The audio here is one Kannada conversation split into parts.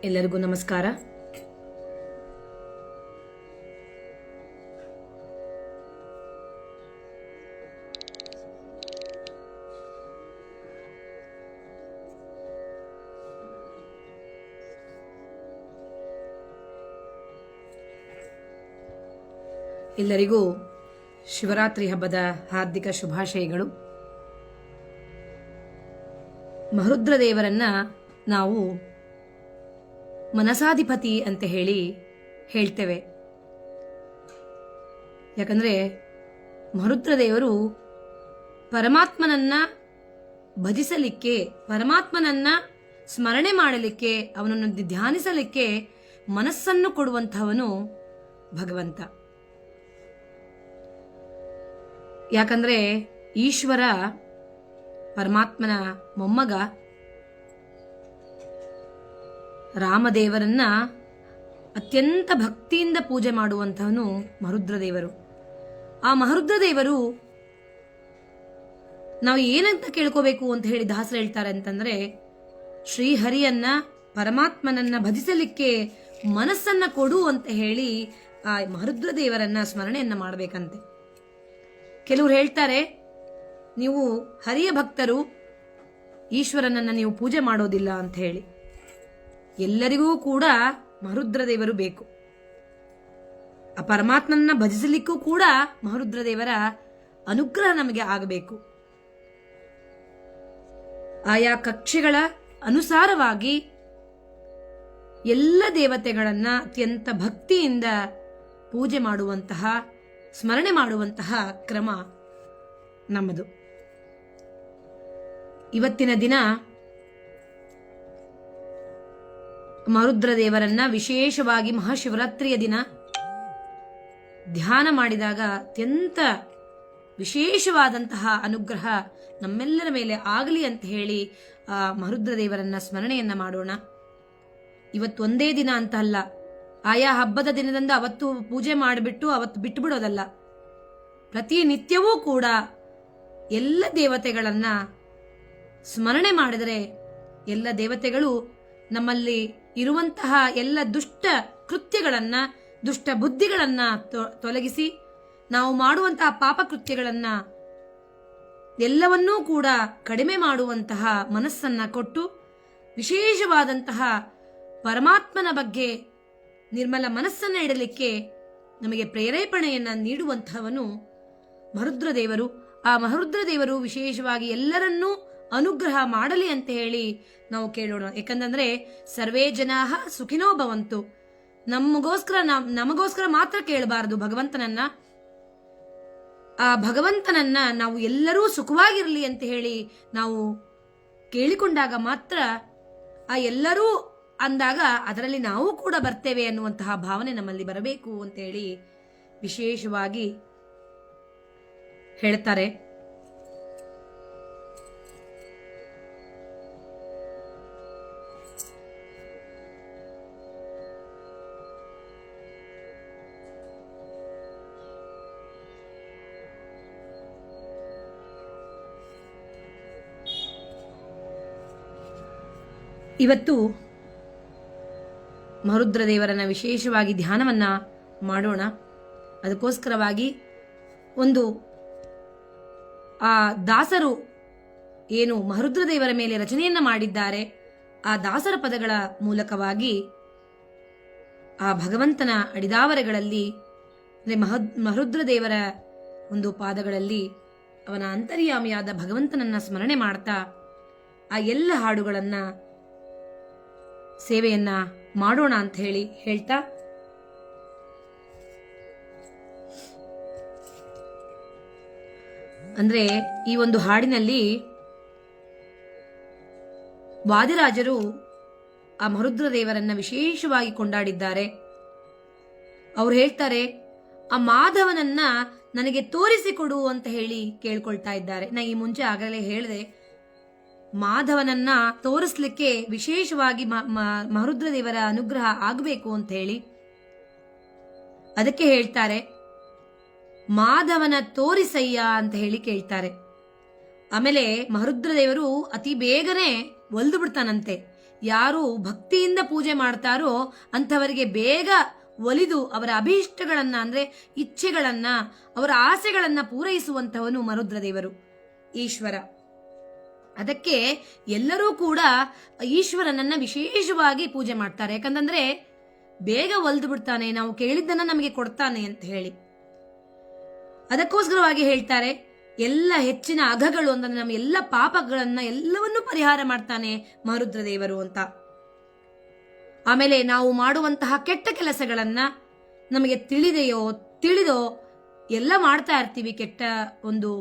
ಎಲ್ಲರಿಗೂ ನಮಸ್ಕಾರ. ಎಲ್ಲರಿಗೂ ಶಿವರಾತ್ರಿ ಹಬ್ಬದ ಹಾರ್ದಿಕ ಶುಭಾಶಯಗಳು. ಮಹರುದ್ರ ದೇವರನ್ನ ನಾವು ಮನಸಾಧಿಪತಿ ಅಂತ ಹೇಳ್ತೇವೆ. ಯಾಕಂದ್ರೆ ಮಹರುದ್ರ ದೇವರು ಪರಮಾತ್ಮನನ್ನ ಭಜಿಸಲಿಕ್ಕೆ, ಪರಮಾತ್ಮನನ್ನ ಸ್ಮರಣೆ ಮಾಡಲಿಕ್ಕೆ, ಅವನನ್ನು ಧ್ಯಾನಿಸಲಿಕ್ಕೆ ಮನಸ್ಸನ್ನು ಕೊಡುವಂತಹವನು ಭಗವಂತ. ಯಾಕಂದ್ರೆ ಈಶ್ವರ ಪರಮಾತ್ಮನ ಮೊಮ್ಮಗ ರಾಮದೇವರನ್ನ ಅತ್ಯಂತ ಭಕ್ತಿಯಿಂದ ಪೂಜೆ ಮಾಡುವಂತಹವನು ಮಹರುದ್ರ ದೇವರು. ಆ ಮಹರುದ್ರ ದೇವರು ನಾವು ಏನಂತ ಕೇಳ್ಕೋಬೇಕು ಅಂತ ಹೇಳಿ ದಾಸರು ಹೇಳ್ತಾರೆ ಅಂತಂದ್ರೆ, ಶ್ರೀಹರಿಯನ್ನ ಪರಮಾತ್ಮನನ್ನ ಭಜಿಸಲಿಕ್ಕೆ ಮನಸ್ಸನ್ನ ಕೊಡು ಅಂತ ಹೇಳಿ ಆ ಮಹರುದ್ರ ದೇವರನ್ನ ಸ್ಮರಣೆಯನ್ನ ಮಾಡಬೇಕಂತೆ. ಕೆಲವರು ಹೇಳ್ತಾರೆ, ನೀವು ಹರಿಯ ಭಕ್ತರು, ಈಶ್ವರನನ್ನ ನೀವು ಪೂಜೆ ಮಾಡೋದಿಲ್ಲ ಅಂತ ಹೇಳಿ. ಎಲ್ಲರಿಗೂ ಕೂಡ ಮಹರುದ್ರ ದೇವರು ಬೇಕು. ಆ ಪರಮಾತ್ಮನನ್ನ ಭಜಿಸಲಿಕ್ಕೂ ಕೂಡ ಮಹರುದ್ರ ದೇವರ ಅನುಗ್ರಹ ನಮಗೆ ಆಗಬೇಕು. ಆಯಾ ಕಕ್ಷೆಗಳ ಅನುಸಾರವಾಗಿ ಎಲ್ಲ ದೇವತೆಗಳನ್ನ ಅತ್ಯಂತ ಭಕ್ತಿಯಿಂದ ಪೂಜೆ ಮಾಡುವಂತಹ, ಸ್ಮರಣೆ ಮಾಡುವಂತಹ ಕ್ರಮ ನಮ್ಮದು. ಇವತ್ತಿನ ದಿನ ಮಹರುದ್ರ ದೇವರನ್ನ ವಿಶೇಷವಾಗಿ ಮಹಾಶಿವರಾತ್ರಿಯ ದಿನ ಧ್ಯಾನ ಮಾಡಿದಾಗ ಅತ್ಯಂತ ವಿಶೇಷವಾದಂತಹ ಅನುಗ್ರಹ ನಮ್ಮೆಲ್ಲರ ಮೇಲೆ ಆಗಲಿ ಅಂತ ಹೇಳಿ ಆ ಮಹರುದ್ರ ದೇವರನ್ನ ಸ್ಮರಣೆಯನ್ನ ಮಾಡೋಣ. ಇವತ್ತು ಒಂದೇ ದಿನ ಅಂತ ಅಲ್ಲ, ಆಯಾ ಹಬ್ಬದ ದಿನದಿಂದ ಅವತ್ತು ಪೂಜೆ ಮಾಡಿಬಿಟ್ಟು ಅವತ್ತು ಬಿಟ್ಟು ಬಿಡೋದಲ್ಲ. ಪ್ರತಿನಿತ್ಯವೂ ಕೂಡ ಎಲ್ಲ ದೇವತೆಗಳನ್ನ ಸ್ಮರಣೆ ಮಾಡಿದರೆ ಎಲ್ಲ ದೇವತೆಗಳು ನಮ್ಮಲ್ಲಿ ಇರುವಂತಹ ಎಲ್ಲ ದುಷ್ಟ ಕೃತ್ಯಗಳನ್ನ, ದುಷ್ಟ ಬುದ್ಧಿಗಳನ್ನ ತೊಲಗಿಸಿ ನಾವು ಮಾಡುವಂತಹ ಪಾಪ ಕೃತ್ಯಗಳನ್ನ ಎಲ್ಲವನ್ನೂ ಕೂಡ ಕಡಿಮೆ ಮಾಡುವಂತಹ ಮನಸ್ಸನ್ನ ಕೊಟ್ಟು, ವಿಶೇಷವಾದಂತಹ ಪರಮಾತ್ಮನ ಬಗ್ಗೆ ನಿರ್ಮಲ ಮನಸ್ಸನ್ನ ಇಡಲಿಕ್ಕೆ ನಮಗೆ ಪ್ರೇರೇಪಣೆಯನ್ನ ನೀಡುವಂತಹವನು ಮಹರುದ್ರ ದೇವರು. ಆ ಮಹರುದ್ರ ದೇವರು ವಿಶೇಷವಾಗಿ ಎಲ್ಲರನ್ನೂ ಅನುಗ್ರಹ ಮಾಡಲಿ ಅಂತ ಹೇಳಿ ನಾವು ಕೇಳೋಣ. ಯಾಕಂದ್ರೆ ಸರ್ವೇ ಜನಾಹ ಸುಖಿನೋ ಭವಂತು. ನಮಗೋಸ್ಕರ ಮಾತ್ರ ಕೇಳಬಾರದು ಭಗವಂತನನ್ನ. ಆ ಭಗವಂತನನ್ನ ನಾವು ಎಲ್ಲರೂ ಸುಖವಾಗಿರಲಿ ಅಂತ ಹೇಳಿ ನಾವು ಕೇಳಿಕೊಂಡಾಗ ಮಾತ್ರ ಆ ಎಲ್ಲರೂ ಅಂದಾಗ ಅದರಲ್ಲಿ ನಾವು ಕೂಡ ಬರ್ತೇವೆ ಅನ್ನುವಂತಹ ಭಾವನೆ ನಮ್ಮಲ್ಲಿ ಬರಬೇಕು ಅಂತ ಹೇಳಿ ವಿಶೇಷವಾಗಿ ಹೇಳ್ತಾರೆ. ಇವತ್ತು ಮಹರುದ್ರ ದೇವರನ್ನ ವಿಶೇಷವಾಗಿ ಧ್ಯಾನವನ್ನ ಮಾಡೋಣ. ಅದಕ್ಕೋಸ್ಕರವಾಗಿ ಒಂದು ಆ ದಾಸರು ಏನು ಮಹರುದ್ರ ದೇವರ ಮೇಲೆ ರಚನೆಯನ್ನ ಮಾಡಿದ್ದಾರೆ, ಆ ದಾಸರ ಪದಗಳ ಮೂಲಕವಾಗಿ ಆ ಭಗವಂತನ ಅಡಿದಾವರೆಗಳಲ್ಲಿ ಮಹರುದ್ರ ದೇವರ ಒಂದು ಪಾದಗಳಲ್ಲಿ ಅವನ ಅಂತರ್ಯಾಮಿಯಾದ ಭಗವಂತನನ್ನ ಸ್ಮರಣೆ ಮಾಡ್ತಾ ಆ ಎಲ್ಲ ಹಾಡುಗಳನ್ನ ಸೇವೆಯನ್ನ ಮಾಡೋಣ ಅಂತ ಹೇಳ್ತಾ ಅಂದ್ರೆ ಈ ಒಂದು ಹಾಡಿನಲ್ಲಿ ವಾದಿರಾಜರು ಆ ಮಹರುದ್ರ ದೇವರನ್ನ ವಿಶೇಷವಾಗಿ ಕೊಂಡಾಡಿದ್ದಾರೆ. ಅವ್ರು ಹೇಳ್ತಾರೆ, ಆ ಮಾಧವನನ್ನ ನನಗೆ ತೋರಿಸಿಕೊಡು ಅಂತ ಹೇಳಿ ಕೇಳ್ಕೊಳ್ತಾ ಇದ್ದಾರೆ. ನಾ ಈ ಮುಂಚೆ ಆಗಲೇ ಹೇಳಿದೆ, ಮಾಧವನನ್ನ ತೋರಿಸ್ಲಿಕ್ಕೆ ವಿಶೇಷವಾಗಿ ಮಹರುದ್ರ ದೇವರ ಅನುಗ್ರಹ ಆಗಬೇಕು ಅಂತ ಹೇಳಿ. ಅದಕ್ಕೆ ಹೇಳ್ತಾರೆ, ಮಾಧವನ ತೋರಿಸಯ್ಯ ಅಂತ ಹೇಳಿ ಕೇಳ್ತಾರೆ. ಆಮೇಲೆ ಮಹರುದ್ರ ದೇವರು ಅತಿ ಬೇಗನೆ ಒಲ್ದು ಬಿಡ್ತಾನಂತೆ. ಯಾರು ಭಕ್ತಿಯಿಂದ ಪೂಜೆ ಮಾಡ್ತಾರೋ ಅಂಥವರಿಗೆ ಬೇಗ ಒಲಿದು ಅವರ ಅಭೀಷ್ಟಗಳನ್ನ ಅಂದ್ರೆ ಇಚ್ಛೆಗಳನ್ನ, ಅವರ ಆಸೆಗಳನ್ನ ಪೂರೈಸುವಂತವನು ಮರುದ್ರದೇವರು, ಈಶ್ವರ. ಅದಕ್ಕೆ ಎಲ್ಲರೂ ಕೂಡ ಈಶ್ವರನನ್ನ ವಿಶೇಷವಾಗಿ ಪೂಜೆ ಮಾಡ್ತಾರೆ. ಯಾಕಂತಂದ್ರೆ ಬೇಗ ಒಲ್ದು ಬಿಡ್ತಾನೆ, ನಾವು ಕೇಳಿದ್ದನ್ನ ನಮಗೆ ಕೊಡ್ತಾನೆ ಅಂತ ಹೇಳಿ. ಅದಕ್ಕೋಸ್ಕರವಾಗಿ ಹೇಳ್ತಾರೆ, ಎಲ್ಲ ಹೆಚ್ಚಿನ ಅಘಗಳು ಅಂದ್ರೆ ನಮ್ಮ ಎಲ್ಲ ಪಾಪಗಳನ್ನ ಎಲ್ಲವನ್ನೂ ಪರಿಹಾರ ಮಾಡ್ತಾನೆ ಮರುದ್ರದೇವರು ಅಂತ. ಆಮೇಲೆ ನಾವು ಮಾಡುವಂತಹ ಕೆಟ್ಟ ಕೆಲಸಗಳನ್ನ ನಮಗೆ ತಿಳಿದೋ ಎಲ್ಲ ಮಾಡ್ತಾ ಇರ್ತೀವಿ. ಕೆಟ್ಟ ಒಂದು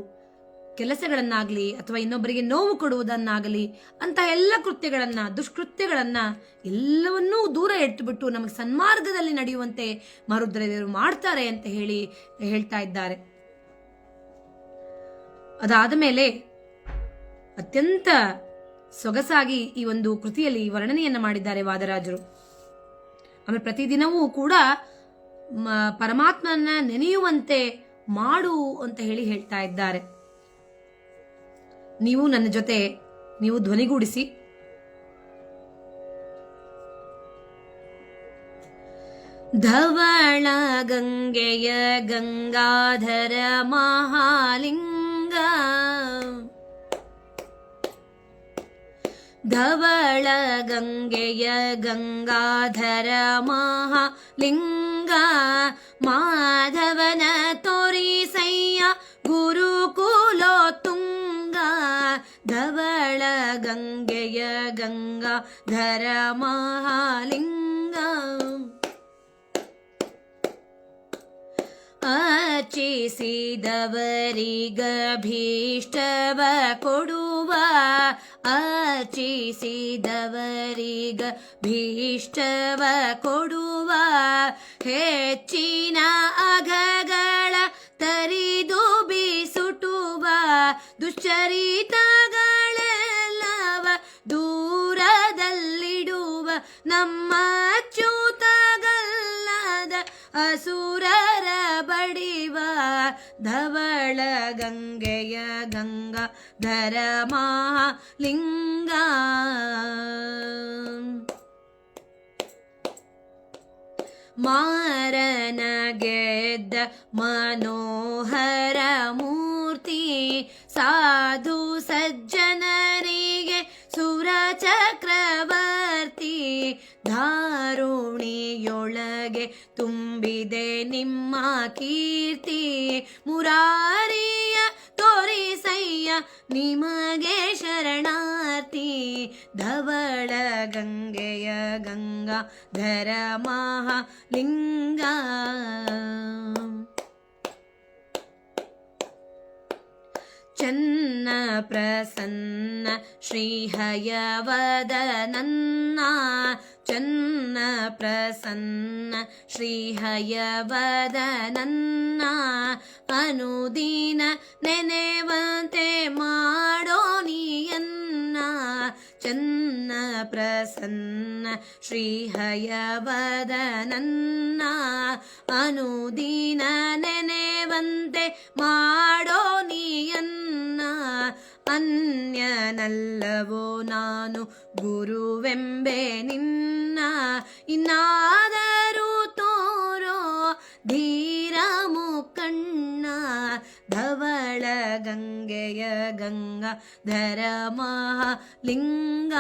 ಕೆಲಸಗಳನ್ನಾಗ್ಲಿ ಅಥವಾ ಇನ್ನೊಬ್ಬರಿಗೆ ನೋವು ಕೊಡುವುದನ್ನಾಗಲಿ ಅಂತಹ ಎಲ್ಲ ಕೃತ್ಯಗಳನ್ನ, ದುಷ್ಕೃತ್ಯಗಳನ್ನ ಎಲ್ಲವನ್ನೂ ದೂರ ಇಟ್ಟುಬಿಟ್ಟು ನಮಗೆ ಸನ್ಮಾರ್ಗದಲ್ಲಿ ನಡೆಯುವಂತೆ ಮರುದ್ರದೇವರು ಮಾಡ್ತಾರೆ ಅಂತ ಹೇಳ್ತಾ ಇದ್ದಾರೆ. ಅದಾದ ಮೇಲೆ ಅತ್ಯಂತ ಸೊಗಸಾಗಿ ಈ ಒಂದು ಕೃತಿಯಲ್ಲಿ ವರ್ಣನೆಯನ್ನ ಮಾಡಿದ್ದಾರೆ ವಾದರಾಜರು. ಆಮೇಲೆ ಪ್ರತಿದಿನವೂ ಕೂಡ ಪರಮಾತ್ಮನ ನೆನೆಯುವಂತೆ ಮಾಡು ಅಂತ ಹೇಳ್ತಾ ಇದ್ದಾರೆ. ನೀವು ನನ್ನ ಜೊತೆ ನೀವು ಧ್ವನಿಗೂಡಿಸಿ. ಧವಳ ಗಂಗೆಯ ಗಂಗಾಧರ ಮಹಾಲಿಂಗ, ಧವಳ ಗಂಗೆಯ ಗಂಗಾಧರ ಮಹಾಲಿಂಗ, ಮಾಧವನ ತೋರಿಸಯ್ಯ ಗುರುಕುಲೋ ತುಂಗ, ಧವಳ ಗಂಗೆಯ ಗಂಗಾಧರ ಮಹಾಲಿಂಗ, ಅರ್ಚಿಸಿದವರಿಗಭೀಷ್ಟವ ಕೊಡುವ, ಅರ್ಚಿಸಿದವರಿಗಭೀಷ್ಟವ ಕೊಡುವ, ಹೆಚ್ಚಿನ ಅಘಗಳ ತರಿದು ಬಿಸುಟುವ, ದುಶ್ಚರಿತಗಳೆಲ್ಲವ ದೂರದಲ್ಲಿಡುವ, ನಮ್ಮ ಅಚ್ಯುತಗಲ್ಲದ ಅಸುರರ ಬಡಿವ, ಧವಳ ಗಂಗೆಯ ಗಂಗಾಧರ ಮಹಾಲಿಂಗ. ಮಾರನ ಗೆದ್ದ ಮನೋಹರ ಮೂರ್ತಿ, ಸಾಧು ಸಜ್ಜನರಿಗೆ ಸುರ ಚಕ್ರವರ್ತಿ, ಧಾರುಣಿಯೊಳಗೆ ತುಂಬಿದೆ ನಿಮ್ಮ ಕೀರ್ತಿ, ಮುರಾರಿಯ ತೋರಿಸಯ್ಯ ನಿಮಗೆ ಶರಣಾರ್ಥಿ, ಧವಳ ಗಂಗೆಯ ಗಂಗಾಧರ ಮಹಾಲಿಂಗ. ಚನ್ನ ಪ್ರಸನ್ನ ಶ್ರೀಹಯವದನನ್ನ, ಚನ್ನ ಪ್ರಸನ್ನ ಶ್ರೀಹಯವದನನ್ನ, ಅನುದಿನ ನೆನೆವಂತೆ ಮಾಡೋ ನೀಯನ್ನ, ಚನ್ನ ಪ್ರಸನ್ನ ಶ್ರೀಹಯವದನನ್ನ, ಅನುದಿನ ನೆನೆವಂತೆ ಮಾಡೋ ನೀಯನ್ನ, ಅನ್ಯನಲ್ಲವೋ ನಾನು ಗುರುವೆಂಬೆ ನಿನ್ನ, ಇನ್ನಾದರೂ ತೋರೋ ಧೀರ ಮುಕಣ್ಣ, ಧವಳ ಗಂಗೆಯ ಗಂಗಾಧರ ಮಹಾಲಿಂಗ,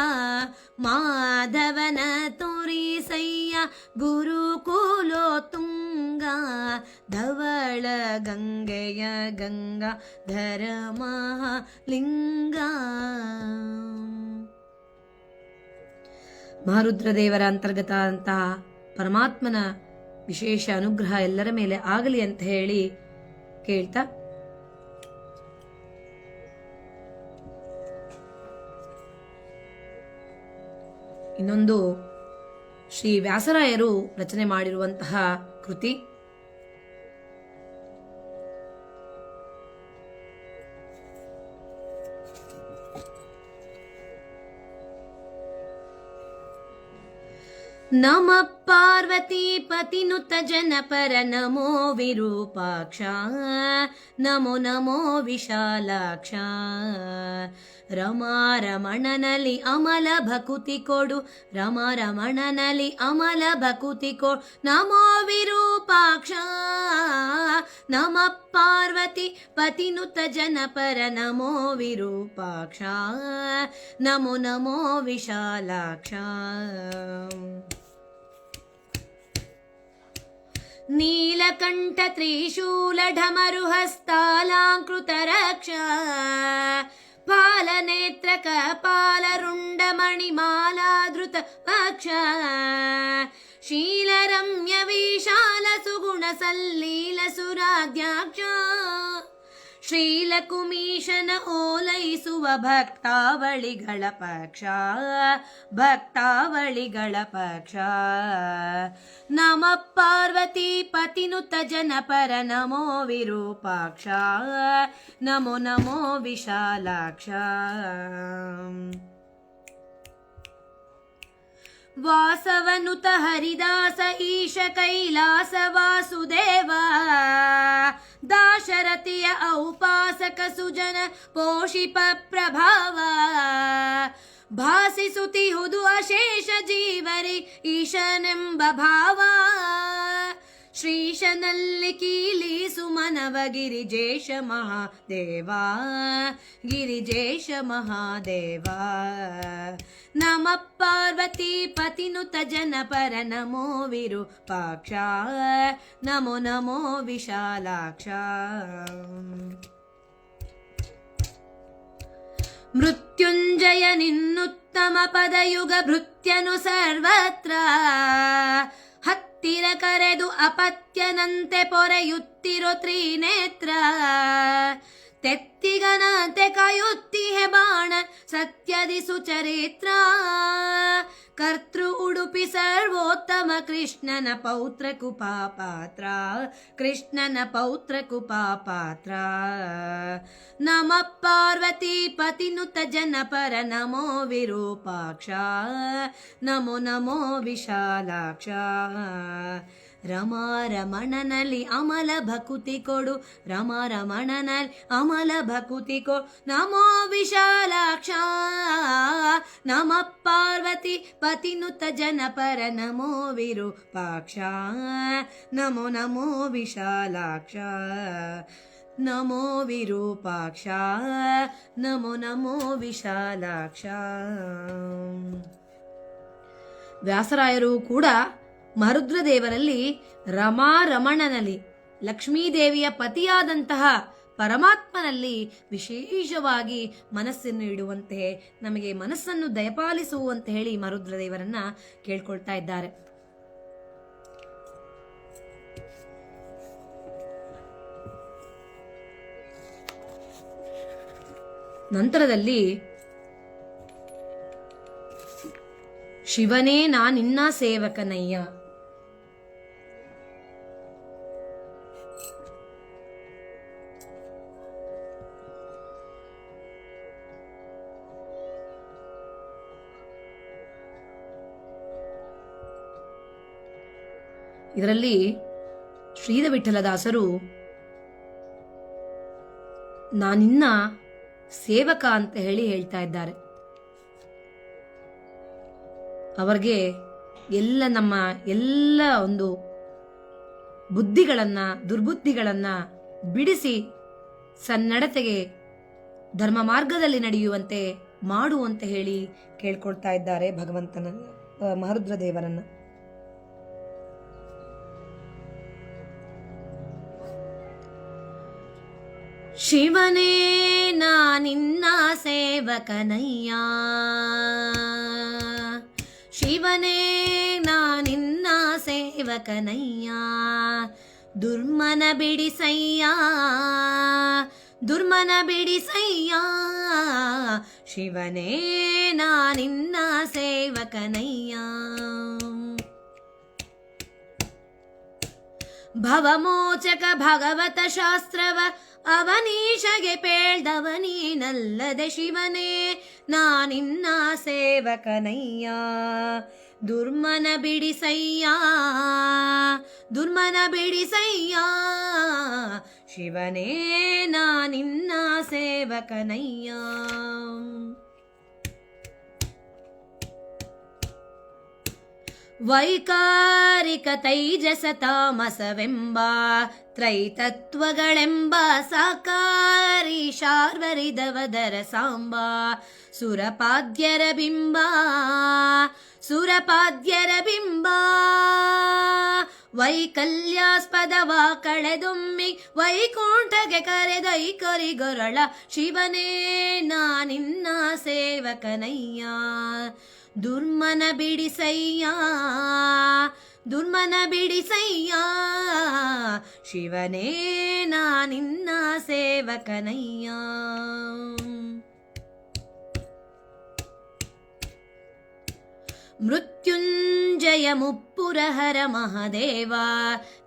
ಮಾಧವನ ತೋರಿಸಯ್ಯ ಗುರುಕುಲೋ ತುಂಗ, ಧವಳ ಗಂಗೆಯ ಗಂಗಾಧರ ಮಹಾಲಿಂಗ. ಮಹಾರುದ್ರದೇವರ ಅಂತರ್ಗತ ಅಂತಹ ಪರಮಾತ್ಮನ ವಿಶೇಷ ಅನುಗ್ರಹ ಎಲ್ಲರ ಮೇಲೆ ಆಗಲಿ ಅಂತ ಹೇಳಿ ಕೇಳ್ತಾ, ಇನ್ನೊಂದು ಶ್ರೀ ವ್ಯಾಸರಾಯರು ರಚನೆ ಮಾಡಿರುವಂತಹ ಕೃತಿ ನಮ ಪಾರ್ವತಿ ಪತಿನುತ ಜನಪರ, ನಮೋ ವಿರೂಪಾಕ್ಷ, ನಮೋ ನಮೋ ವಿಶಾಲಾಕ್ಷ, ರಮಾರಮಣನಲ್ಲಿ ಅಮಲ ಭಕುತಿ ಕೊಡು, ರಮಾರಮಣನಲ್ಲಿ ಅಮಲ ಭಕುತಿ ಕೊಡು. ನಮೋ ವಿರೂಪಾಕ್ಷ ನಮ ಪಾರ್ವತಿ ಪತಿನುತ ಜನಪರ, ನಮೋ ವಿರೂಪಾಕ್ಷ ನಮೋ ನಮೋ ವಿಶಾಲಾಕ್ಷ. ನೀಲಕಂಠ ತ್ರಿಶೂಲ ಢಮರು ಹಸ್ತಾಲಾಂಕೃತ ರಕ್ಷ, ಪಾಲನೇತ್ರ ಕಪಾಲರುಂಡ ಮಣಿಮಾಲಾಧೃತ ಪಕ್ಷ, ಶೀಲರಮ್ಯ ವಿಶಾಲ ಸುಗುಣ ಸಲ್ಲೀಲ ಸುರಾಧ್ಯಾಕ್ಷ, ಶ್ರೀಲಕುಮೀಶನ ಓಲೈಸುವ ಭಕ್ತಾವಳಿಗಳ ಪಕ್ಷ, ಭಕ್ತಾವಳಿಗಳ ಪಕ್ಷ. ನಮ ಪಾರ್ವತಿ ಪತಿನುತ ಜನಪರ, ನಮೋ ವಿರೂಪಾಕ್ಷ ನಮೋ ನಮೋ ವಿಶಾಲಾಕ್ಷ. ವಾಸವನುತ ಹರಿದಾಸ ಈಶ ಕೈಲಾಸ ವಾಸುದೇವ, ದಾಶರಥಿಯ ಔಪಾಸಕ ಸುಜನ ಪೋಷಿಪ ಪ್ರಭಾವ, ಭಾಸಿಸುತ್ತಿಹುದು ಅಶೇಷ ಜೀವರಿ ಈಶನೆಂಬ ಭಾವ, ಶ್ರೀಶನಲ್ಲಿ ಕೀಲಿಸು ಮನವ ಗಿರಿಜೇಶ ಮಹಾದೇವ, ಗಿರಿಜೇಶ ಮಹಾದೇವ. ನಮ ಪಾರ್ವತಿ ಪತಿನುತ ಜನಪರ, ನಮೋ ವಿರೂಪಾಕ್ಷ ನಮೋ ನಮೋ ವಿಶಾಲಾಕ್ಷ. ಮೃತ್ಯುಂಜಯ ನಿನ್ನುತ್ತಮ ಪದಯುಗ ಭೃತ್ಯನು ಸರ್ವತ್ರ, ಹತ್ತಿರ ಕರೆದು ಅಪತ್ಯನಂತೆ ಪೊರೆಯುತ್ತಿರೋ ತ್ರಿನೇತ್ರ, ತೆತ್ತಿಗನಂತೆ ಕಾಯುತ್ತಿಹೆ ಬಾಣ ಸತ್ಯದಿ ಸುಚರಿತ್ರ, ಕರ್ತೃ ಉಡುಪಿ ಸರ್ವೋತ್ತಮ ಕೃಷ್ಣನ ಪೌತ್ರ ಕುಪಾಪಾತ್ರ, ಕೃಷ್ಣನ ಪೌತ್ರ ಕುಪಾಪಾತ್ರ. ನಮ ಪಾರ್ವತಿ ಪತಿನುತ ಜನಪರ, ನಮೋ ವಿರೂಪಾಕ್ಷ ನಮೋ ನಮೋ ವಿಶಾಲಾಕ್ಷ. ರಮಾರಮಣನಲ್ಲಿ ಅಮಲ ಭಕುತಿ ಕೊಡು, ರಮಾರಮಣನಲ್ಲಿ ಅಮಲ ಭಕುತಿ ಕೊಡು. ನಮೋ ವಿಶಾಲಾಕ್ಷ ನಮ ಪಾರ್ವತಿ ಪತಿನುತ ಜನಪರ, ನಮೋ ವಿರೂಪಾಕ್ಷ ನಮೋ ನಮೋ ವಿಶಾಲಾಕ್ಷ. ನಮೋ ವಿರೂಪಾಕ್ಷ ನಮೋ ನಮೋ ವಿಶಾಲಾಕ್ಷ. ವ್ಯಾಸರಾಯರು ಕೂಡ ಮರುದ್ರದೇವರಲ್ಲಿ ರಮಾರಮಣನಲ್ಲಿ ಲಕ್ಷ್ಮೀದೇವಿಯ ಪತಿಯಾದಂತಹ ಪರಮಾತ್ಮನಲ್ಲಿ ವಿಶೇಷವಾಗಿ ಮನಸ್ಸನ್ನು ಇಡುವಂತೆ, ನಮಗೆ ಮನಸ್ಸನ್ನು ದಯಪಾಲಿಸುವಂತ ಹೇಳಿ ಮರುದ್ರದೇವರನ್ನ ಕೇಳ್ಕೊಳ್ತಾ ಇದ್ದಾರೆ. ನಂತರದಲ್ಲಿ ಶಿವನೇ ನಾನಿನ್ನ ಸೇವಕನಯ್ಯ, ಇದರಲ್ಲಿ ಶ್ರೀಧ ವಿಠಲದಾಸರು ನಾನಿನ್ನ ಸೇವಕ ಅಂತ ಹೇಳಿ ಹೇಳ್ತಾ ಇದ್ದಾರೆ. ಅವರಿಗೆ ನಮ್ಮ ಎಲ್ಲ ಒಂದು ಬುದ್ಧಿಗಳನ್ನ ದುರ್ಬುದ್ಧಿಗಳನ್ನ ಬಿಡಿಸಿ ಸನ್ನಡತೆಗೆ ಧರ್ಮ ಮಾರ್ಗದಲ್ಲಿ ನಡೆಯುವಂತೆ ಮಾಡುವಂತೆ ಹೇಳಿ ಕೇಳ್ಕೊಳ್ತಾ ಇದ್ದಾರೆ ಭಗವಂತನ ಮರುದ್ರ ದೇವರನ್ನ. ಶಿವನೇ ನಾನಿನ್ನ ಸೇವಕನಯ್ಯ, ಶಿವನೇ ನಾನಿನ್ನ ಸೇವಕನಯ್ಯ, ದುರ್ಮನ ಬಿಡಿಸಯ್ಯ, ದುರ್ಮನ ಬಿಡಿಸಯ್ಯ, ಶಿವನೇ ನಾನಿನ್ನ ಸೇವಕನಯ್ಯ. ಭವಮೋಚಕ ಭಗವತ ಶಾಸ್ತ್ರವ ಅವನೀಶಗೆ ಪೇಳ್ದವನೀನಲ್ಲದೆ ಶಿವನೇ ನಾನಿನ್ನ ಸೇವಕನಯ್ಯ, ದುರ್ಮನ ಬಿಡಿಸಯ್ಯ, ದುರ್ಮನ ಬಿಡಿಸಯ್ಯ, ಶಿವನೇ ನಾನಿನ್ನ ಸೇವಕನಯ್ಯ. ವೈಕಾರಿಕ ತೈಜಸ ತಾಮಸವೆಂಬ ತ್ರೈತತ್ವಗಳೆಂಬ ಸಾಕಾರಿ ಶಾರ್ವರಿದವದರ ಸಾಂಬ ಸುರಪಾದ್ಯರ ಬಿಂಬ ಸುರಪಾದ್ಯರ ಬಿಂಬ ವೈಕಲ್ಯಾಸ್ಪದವ ಕಳೆದೊಮ್ಮಿ ವೈಕುಂಠಗೆ ಕರೆದೈಕರಿಗೊರಳ ಶಿವನೇ ನಾನಿನ್ನ ಸೇವಕನಯ್ಯ. ದುರ್ಮನ ಬಿಡಿಸಯ್ಯ ದುರ್ಮನ ಬಿಡಿಸಯ್ಯ ಶಿವನೇ ನಾನಿನ್ನ ಸೇವಕನಯ್ಯ. ಮೃತ್ಯುಂಜಯ ಮುಪ್ಪುರಹರ ಮಹಾದೇವ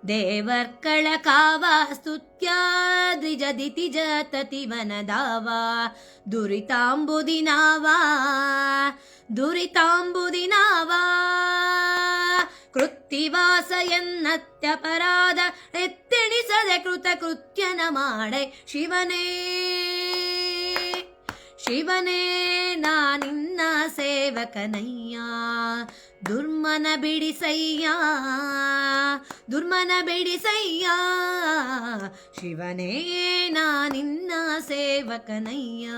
ದೇವರ್ಕಳ ಕಾವ ಸ್ತುತ್ಯಾದ್ರಿಜ ದಿತಿಜ ತತಿವನದಾವ ದುರಿತಾಂಬುದಿನಾವ ದುರಿತಾಂಬುದಿನಾವ ಕೃತ್ತಿವಾಸ ಎನ್ನತ್ಯಪರಾಧ ಎತ್ತೆಣಿಸದೆ ಕೃತ ಕೃತ್ಯನ ಮಾಡೆ ಶಿವನೇ ಶಿವನೇ ನಾನಿನ್ನ ಸೇವಕನಯ್ಯ. ದುರ್ಮನ ಬಿಡಿಸಯ್ಯ ದುರ್ಮನ ಬಿಡಿಸಯ್ಯ ಶಿವನೇ ನಾನಿನ್ನ ಸೇವಕನಯ್ಯ.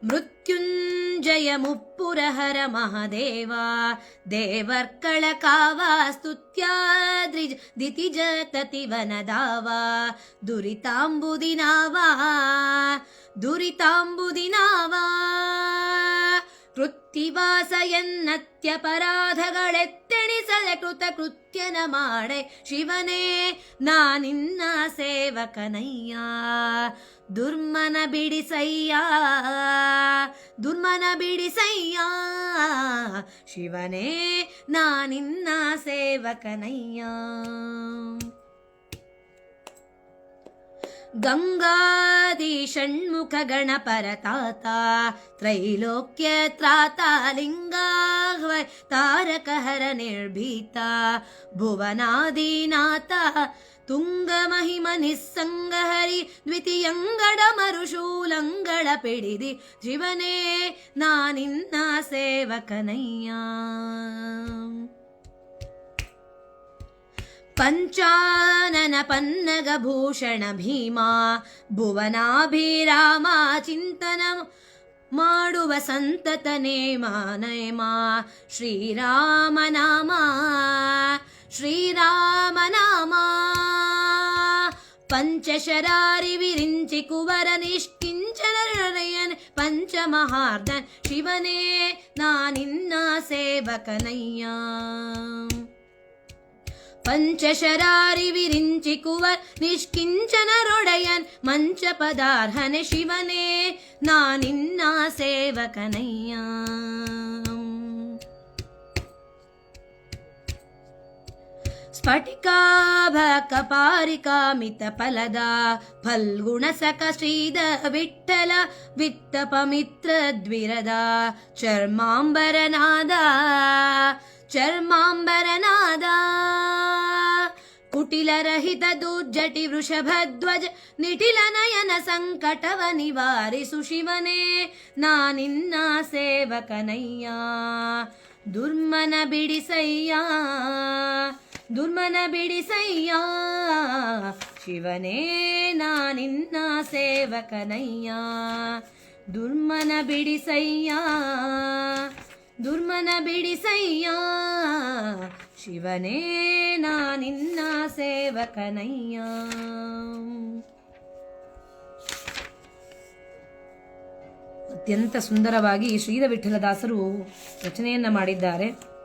ಮೃತ್ಯುಂಜಯ ಮುಪ್ಪುರಹರ ಮಹಾದೇವ ದೇವರ್ಕಳ ಕಾವ ಸ್ತುತ್ಯಾದ್ರಿಜ ದಿತಿಜ ತತಿವನದಾವ ದುರಿತಾಂಬುದಿನಾವ ದುರಿತಾಂಬುದಿನಾವ ಕೃತ್ತಿವಾಸ ಎನ್ನತ್ಯಪರಾಧಗಳೆತ್ತೆಣಿಸದೆ ಕೃತ ಕೃತ್ಯನ ಮಾಡೆ ಶಿವನೇ ನಾನಿನ್ನ ಸೇವಕನಯ್ಯ. ದುರ್ಮನ ಬಿಡಿಸಯ್ಯ ದುರ್ಮನ ಬಿಡಿಸಯ್ಯ ಶಿವನೇ ನಾನಿನ್ನ ಸೇವಕನಯ್ಯ. ಗಂಗಾದಿ ಷಣ್ಮುಖ ಗಣಪರ ತಾತ ತ್ರೈಲೋಕ್ಯ ತ್ರಾತ ಲಿಂಗಾಹ್ವ ತಾರಕ ಹರ ನಿರ್ಭೀತ ಭುವನಾದಿನಾಥ ತುಂಗ ಮಹಿಮ ನಿಸ್ಸಂಗ ಹರಿ ದ್ವಿತೀಯಂಗಡ ಮರುಶೂಲಂಗಳ ಪಿಡಿದಿ ಶಿವನೇ ನಾನಿನ್ನ ಸೇವಕನಯ್ಯ. ಪಂಚಾನನ ಪನ್ನಗ ಭೂಷಣ ಭೀಮಾ ಭುವನಾಭಿರಾಮ ಚಿಂತನ ಮಾಡುವ ಸಂತತ ನೇಮ ನೇಮ ಶ್ರೀರಾಮನಾಮ ಶ್ರೀರಾಮನಾಮ ಪಂಚಶರಾರಿ ವಿರಿಂಚಿ ಕುವರ ನಿಷ್ಕಿಂಚನರಯನ್ ಪಂಚಮಹಾರ್ದನ್ ಶಿವನೇ ನಾನಿನ್ನ ಸೇವಕನಯ್ಯ. ಪಂಚಶರಾರಿ ವಿರಿಂಚಿ ಕುವರ್ ನಿಷ್ಕಿಂಚನರೊಡೆಯನ್ ಮಂಚ ಪದಾರ್ಹನೆ ಶಿವನೇ ನಾನಿನ್ನ ಸೇವಕನಯ್ಯ. ಸ್ಫಟಿಕಾಭ ಕಪಾರಿಕಾಮಿತ ಫಲದ ಫಲ್ಗುಣ ಸಕ ಶ್ರೀದ ವಿಠಲ ವಿತ್ತಪ ಮಿತ್ರ ದ್ವಿರದ ಚರ್ಮಾಂಬರನಾದ ಚರ್ಮಾಂಬರನಾದ ಕುಟಿಲರಹಿತ ದುರ್ಜಟಿ ವೃಷಭಧ್ವಜ ನಿಟಿಲ ನಯನ ಸಂಕಟವ ನಿವಾರಿಸು ಶಿವನೇ ನಾನಿನ್ನ ಸೇವಕನಯ್ಯ. ದುರ್ಮನ ಬಿಡಿಸಯ್ಯ ದುರ್ಮನ ಬಿಡಿಸಯ್ಯ ಶಿವನೇ ನಾನಿನ್ನ ಸೇವಕನಯ್ಯ. ದುರ್ಮನ ಬಿಡಿಸಯ್ಯ ದುರ್ಮನ ಬಿಡಿಸಯ್ಯ ಶಿವನೇ ನಾನಿನ್ನ ಸೇವಕನಯ್ಯ. ಅತ್ಯಂತ ಸುಂದರವಾಗಿ ಶ್ರೀಧ ವಿಠಲದಾಸರು ರಚನೆಯನ್ನ ಮಾಡಿದ್ದಾರೆ.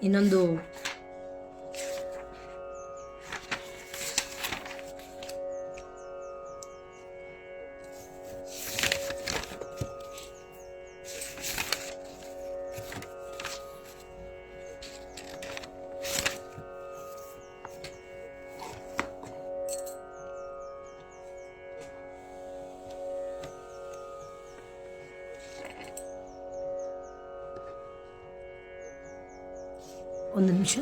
ಇನ್ನೊಂದು ಒಂದು ನಿಮಿಷ.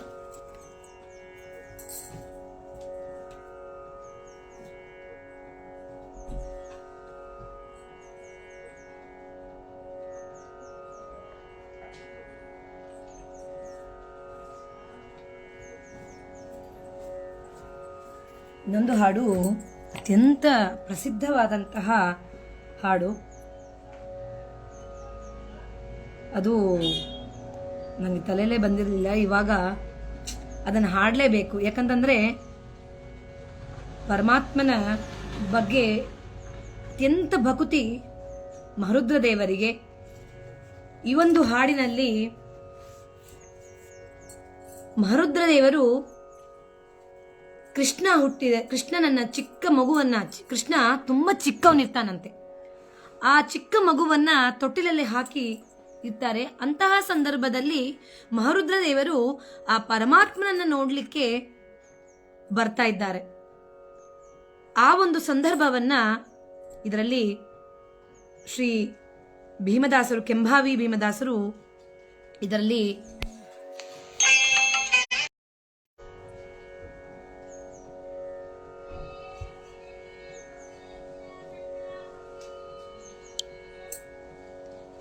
ಇನ್ನೊಂದು ಹಾಡು ಅತ್ಯಂತ ಪ್ರಸಿದ್ಧವಾದಂತಹ ಹಾಡು. ಅದು ನನಗೆ ತಲೆಯಲ್ಲೇ ಬಂದಿರಲಿಲ್ಲ, ಇವಾಗ ಅದನ್ನು ಹಾಡಲೇಬೇಕು. ಯಾಕಂತಂದರೆ ಪರಮಾತ್ಮನ ಬಗ್ಗೆ ಅತ್ಯಂತ ಭಕ್ತಿ ಮಹರುದ್ರ ದೇವರಿಗೆ. ಈ ಒಂದು ಹಾಡಿನಲ್ಲಿ ಮಹರುದ್ರ ದೇವರು ಕೃಷ್ಣನನ್ನ ಚಿಕ್ಕ ಮಗುವನ್ನ, ಕೃಷ್ಣ ತುಂಬಾ ಚಿಕ್ಕವನಿರ್ತಾನಂತೆ, ಆ ಚಿಕ್ಕ ಮಗುವನ್ನ ತೊಟ್ಟಿಲಲ್ಲಿ ಹಾಕಿ ಇರ್ತಾರೆ. ಅಂತಹ ಸಂದರ್ಭದಲ್ಲಿ ಮಹರುದ್ರ ದೇವರು ಆ ಪರಮಾತ್ಮನನ್ನ ನೋಡ್ಲಿಕ್ಕೆ ಬರ್ತಾ ಇದ್ದಾರೆ. ಆ ಒಂದು ಸಂದರ್ಭವನ್ನ ಇದರಲ್ಲಿ ಶ್ರೀ ಭೀಮದಾಸರು, ಕೆಂಭಾವಿ ಭೀಮದಾಸರು ಇದರಲ್ಲಿ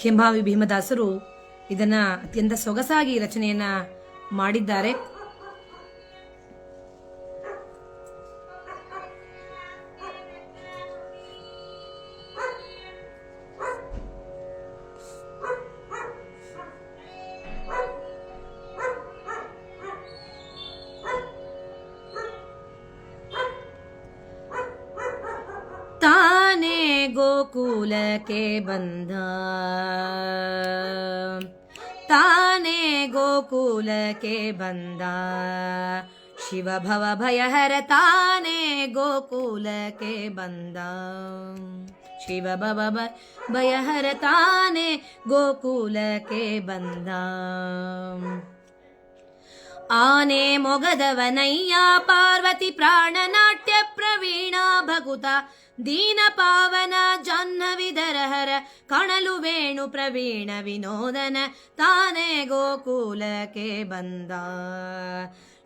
ಕೆಂಭಾವಿ ಭೀಮದಾಸರು ಇದನ್ನ ಅತ್ಯಂತ ಸೊಗಸಾಗಿ ರಚನೆಯನ್ನ ಮಾಡಿದ್ದಾರೆ. ತಾನೇ ಗೋಕುಲಕ್ಕೆ ಬಂದ, ತಾನೇ ಗೋಕುಲಕ್ಕೆ ಬಂದ, ಶಿವ ಭವ ಭಯಹರ ತಾನೇ ಗೋಕುಲಕ್ಕೆ ಬಂದ, ಶಿವ ಭವ ಭಯಹರ ತಾನೇ ಗೋಕುಲಕ್ಕೆ ಬಂದ. ಆನೆ ಮೊಗದವನಯ್ಯ ಪಾರ್ವತಿ ಪ್ರಾಣನಾಟ್ಯ ಪ್ರವೀಣ ಭಗುತ, ದೀನ ಪಾವನ ಜಾಹ್ನವಿಧರಹರ ಕಣಲು ವೇಣು ಪ್ರವೀಣ ವಿನೋದನ, ತಾನೇ ಗೋಕುಲಕ್ಕೆ ಬಂದ,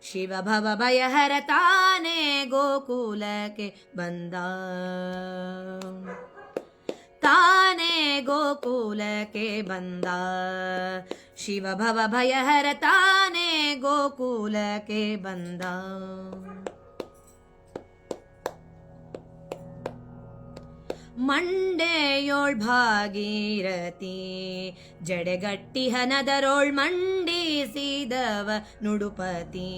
ಶಿವ ಭವ ಭಯಹರ ತಾನೇ ಗೋಕುಲಕ್ಕೆ ಬಂದ, ತಾನೇ ಗೋಕುಲಕ್ಕೆ ಬಂದ, ಶಿವ ಭವ ಭಯಹರ ತಾನೇ ಗೋಕುಲಕ್ಕೆ ಬಂದ. ಮಂಡೆಯೋಳ್ ಭಾಗೀರಥಿ ಜಡೆಗಟ್ಟಿ ಹನದರೋಳ್ ಮಂಡಿಸಿದವ ನುಡುಪತಿ,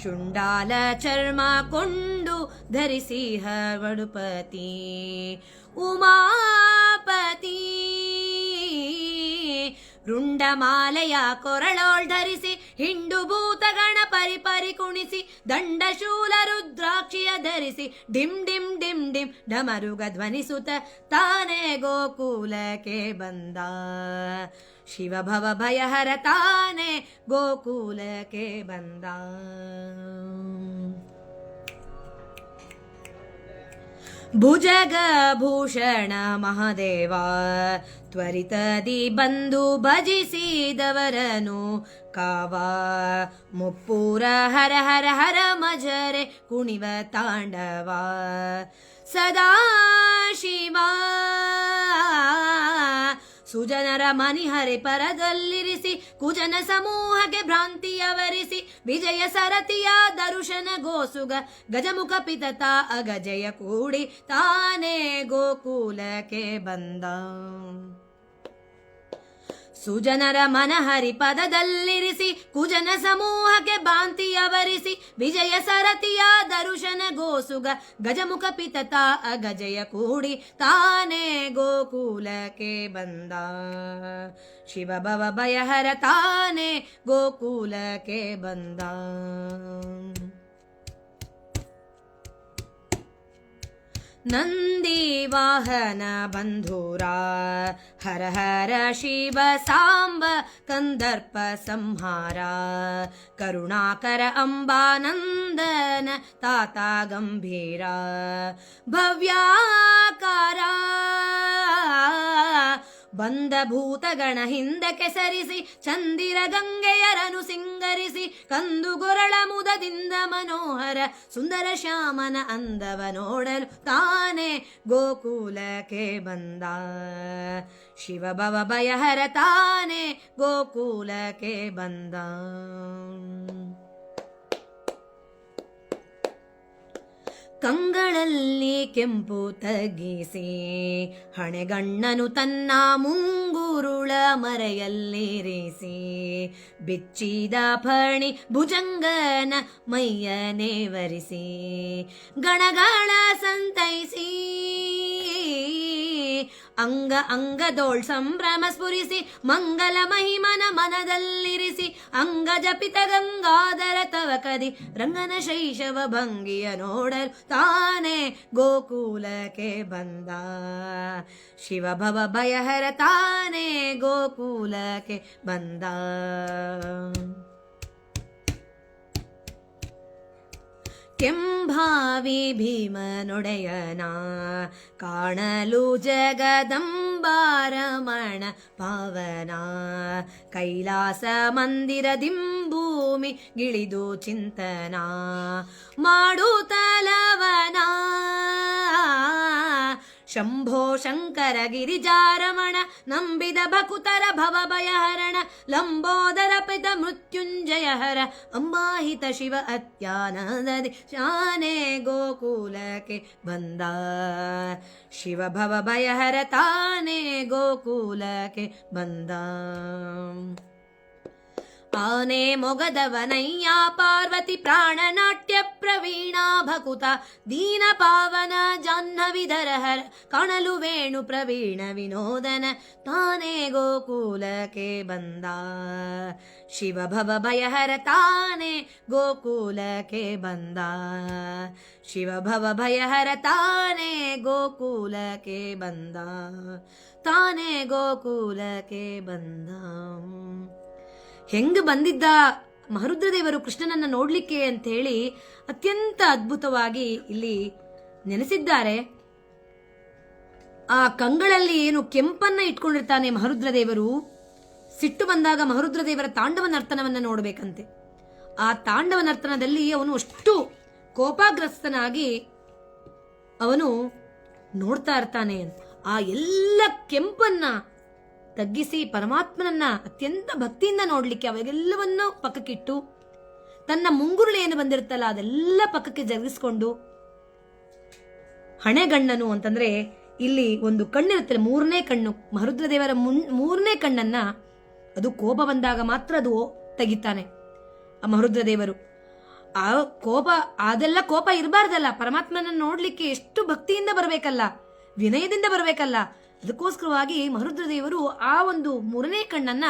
ಶುಂಡಾಲ ಚರ್ಮ ಕೊಂಡು ಧರಿಸಿಹ ವಡುಪತಿ, ಉಮಾಪತಿ ರುಂಡಮಾಲೆಯ ಕೊರಳೋಳ್ ಧರಿಸಿ, ಹಿಂಡು ಭೂತಗಣ ಪರಿಪರಿ ಕುಣಿಸಿ, ದಂಡಶೂಲ ರುದ್ರಾಕ್ಷಿಯ ಧರಿಸಿ, ಡಿಮ್ ಡಿಮ್ ಡಿಮ್ ಡಿಮ್ ಡಮರುಗ ಧ್ವನಿಸುತ್ತ, ತಾನೇ ಗೋಕುಲಕ್ಕೆ ಬಂದ, ಶಿವ ಭವ ಭಯಹರ ತಾನೇ ಗೋಕುಲಕ್ಕೆ ಬಂದ. ಭುಜಗ ಭೂಷಣ ಮಹಾದೇವ ತ್ವರಿತದಿ ಬಂದು ಭಜಿಸಿದವರನು ಕಾವ, ಮುಪ್ಪೂರ ಹರ ಹರ ಹರ ಮಜರೆ ಕುಣಿವ ತಾಂಡವ, ಸದಾ ಶಿವ ಸುಜನರ ಮನಿಹರಿ ಪರದಲ್ಲಿರಿಸಿ, ಕುಜನ ಸಮೂಹಕ್ಕೆ ಭ್ರಾಂತಿಯವರಿಸಿ, ವಿಜಯ ಸರತಿಯ ದರುಶನ ಗೋಸುಗ, ಗಜಮುಖ ಪಿತತ ಅಗಜಯ ಕೂಡಿ, ತಾನೇ ಗೋಕುಲಕ್ಕೆ ಬಂದ, ಸುಜನರ ಮನಹರಿ ಪದದಲ್ಲಿರಿಸಿ, ಕುಜನ ಸಮೂಹಕ್ಕೆ ಭಾಂತಿಯವರಿಸಿ, ವಿಜಯ ಸರತಿಯ ದರುಶನ ಗೋಸುಗ, ಗಜಮುಖ ಪಿತತ ಅಗಜಯ ಕೂಡಿ, ತಾನೇ ಗೋಕುಲಕ್ಕೆ ಬಂದ, ಶಿವ ಭವ ಭಯಹರ ತಾನೇ ಗೋಕುಲಕ್ಕೆ ಬಂದ. ನಂದಿ ವಾಹನ ಬಂಧುರ ಹರ ಹರ ಶಿವ ಸಾಂಬ ಕಂದರ್ಪ ಸಂಹಾರ, ಕರುಣಾಕರ ಅಂಬಾನಂದನ ತಾತ ಗಂಭೀರ, ಭವ್ಯಾಕಾರ ಬಂದ ಭೂತಗಣ ಹಿಂದಕ್ಕೆ ಸರಿಸಿ ಚಂದಿರ ಗಂಗೆಯರನು ಸಿಂಗರಿಸಿ ಕಂದು ಗೊರಳ ಮುದದಿಂದ ಮನೋಹರ ಸುಂದರ ಶ್ಯಾಮನ ಅಂದವ ನೋಡಲು ತಾನೇ ಗೋಕುಲಕ್ಕೆ ಬಂದ. ಶಿವ ಭವ ಭಯಹರ ತಾನೇ ಗೋಕುಲಕ್ಕೆ ಬಂದ. ಕಂಗಳಲ್ಲಿ ಕೆಂಪು ತಗ್ಗಿಸಿ ಹಣೆಗಣ್ಣನು ತನ್ನ ಮುಂಗುರುಳ ಮರೆಯಲ್ಲಿರಿಸಿ ಬಿಚ್ಚಿದ ಫಣಿ ಭುಜಂಗನ ಮೈಯನೇವರಿಸಿ ಗಣಗಳ ಸಂತೈಸಿ ಅಂಗ ಅಂಗದೋಳ್ ಸಂಭ್ರಮ ಸ್ಫುರಿಸಿ ಮಂಗಲ ಮಹಿಮನ ಮನದಲ್ಲಿರಿಸಿ ಅಂಗ ಜಪಿತ ಗಂಗಾಧರ ತವ ಕದಿ ರಂಗನ ಶೈಶವ ಭಂಗಿಯ ನೋಡಲು ತಾನೇ ಗೋಕುಲಕ್ಕೆ ಬಂದ. ಶಿವ ಭವ ಭಯಹರ ತಾನೇ ಗೋಕುಲಕ್ಕೆ ಬಂದ. ಕೆಂಭಾವಿ ಭೀಮನೊಡೆಯನ ಕಾಣಲು ಜಗದಂಬಾರಮಣ ಪಾವನ ಕೈಲಾಸ ಮಂದಿರದಿಂಭೂಮಿ ಗಿಳಿದು ಚಿಂತನ ಮಾಡುತ್ತಲವನ ಶಂಭೋ ಶಂಕರ ಗಿರಿಜಾರಮಣ ನಂಬಿದ ಭಕುತರ ಭವ ಭಯಹರಣ ಲಂಬೋದರ ಪಿತ ಮೃತ್ಯುಂಜಯ ಹರ ಅಂಬಾಹಿತ ಶಿವ ಅತ್ಯಾನಂದದಿ ಶಾನೆ ಗೋಕುಲಕ್ಕೆ ಬಂದ. ಶಿವ ಭವ ಭಯಹರ ತಾನೇ ಗೋಕುಲಕ್ಕೆ ಬಂದ. ಆನೆ ಮೊಗದವನಯ್ಯ ಪಾರ್ವತಿ ಪ್ರಾಣನಾಟ್ಯ ಪ್ರವೀಣ ಭಕುತ ದೀನ ಪಾವನ ಜಾಹ್ನವಿಧರ ಹರ ಕಾಣಲು ವೇಣು ಪ್ರವೀಣ ವಿನೋದನ ತಾನೇ ಗೋಕುಲಕ್ಕೆ ಬಂದ. ಶಿವ ಭವ ಭಯಹರ ತಾನೇ ಗೋಕುಲಕ್ಕೆ ಬಂದ. ಶಿವ ಭವ ಭಯಹರ ತಾನೇ ಗೋಕುಲಕ್ಕೆ ಬಂದ. ತಾನೇ ಗೋಕುಲಕ್ಕೆ ಬಂದ. ಹೆಂಗ ಬಂದಿದ್ದ ಮಹರುದ್ರದೇವರು ಕೃಷ್ಣನನ್ನ ನೋಡ್ಲಿಕ್ಕೆ ಅಂತ ಹೇಳಿ ಅತ್ಯಂತ ಅದ್ಭುತವಾಗಿ ಇಲ್ಲಿ ನೆನೆಸಿದ್ದಾರೆ. ಆ ಕಂಗಳಲ್ಲಿ ಏನು ಕೆಂಪನ್ನ ಇಟ್ಕೊಂಡಿರ್ತಾನೆ ಮಹರುದ್ರದೇವರು. ಸಿಟ್ಟು ಬಂದಾಗ ಮಹರುದ್ರದೇವರ ತಾಂಡವ ನರ್ತನವನ್ನ ನೋಡ್ಬೇಕಂತೆ. ಆ ತಾಂಡವ ನರ್ತನದಲ್ಲಿ ಅವನು ಅಷ್ಟು ಕೋಪಾಗ್ರಸ್ತನಾಗಿ ಅವನು ನೋಡ್ತಾ ಇರ್ತಾನೆ. ಆ ಎಲ್ಲ ಕೆಂಪನ್ನ ತಗ್ಗಿಸಿ ಪರಮಾತ್ಮನನ್ನ ಅತ್ಯಂತ ಭಕ್ತಿಯಿಂದ ನೋಡ್ಲಿಕ್ಕೆ ಅವೆಲ್ಲವನ್ನೂ ಪಕ್ಕಕ್ಕಿಟ್ಟು ತನ್ನ ಮುಂಗುರುಳು ಏನು ಬಂದಿರುತ್ತಲ್ಲ ಅದೆಲ್ಲ ಪಕ್ಕಕ್ಕೆ ಜರುಗಿಸ್ಕೊಂಡು ಹಣೆಗಣ್ಣನು ಅಂತಂದ್ರೆ ಇಲ್ಲಿ ಒಂದು ಕಣ್ಣಿರುತ್ತೆ, ಮೂರನೇ ಕಣ್ಣು. ಮಹರುದ್ರದೇವರ ಮೂರನೇ ಕಣ್ಣನ್ನ ಅದು ಕೋಪ ಬಂದಾಗ ಮಾತ್ರ ಅದು ತೆಗಿತಾನೆ ಆ ಮಹರುದ್ರದೇವರು. ಆ ಕೋಪ ಅದೆಲ್ಲ ಕೋಪ ಇರಬಾರ್ದಲ್ಲ, ಪರಮಾತ್ಮನನ್ನ ನೋಡ್ಲಿಕ್ಕೆ ಎಷ್ಟು ಭಕ್ತಿಯಿಂದ ಬರಬೇಕಲ್ಲ, ವಿನಯದಿಂದ ಬರಬೇಕಲ್ಲ. ಅದಕ್ಕೋಸ್ಕರವಾಗಿ ಮಹರುದ್ರದೇವರು ಆ ಒಂದು ಮೂರನೇ ಕಣ್ಣನ್ನ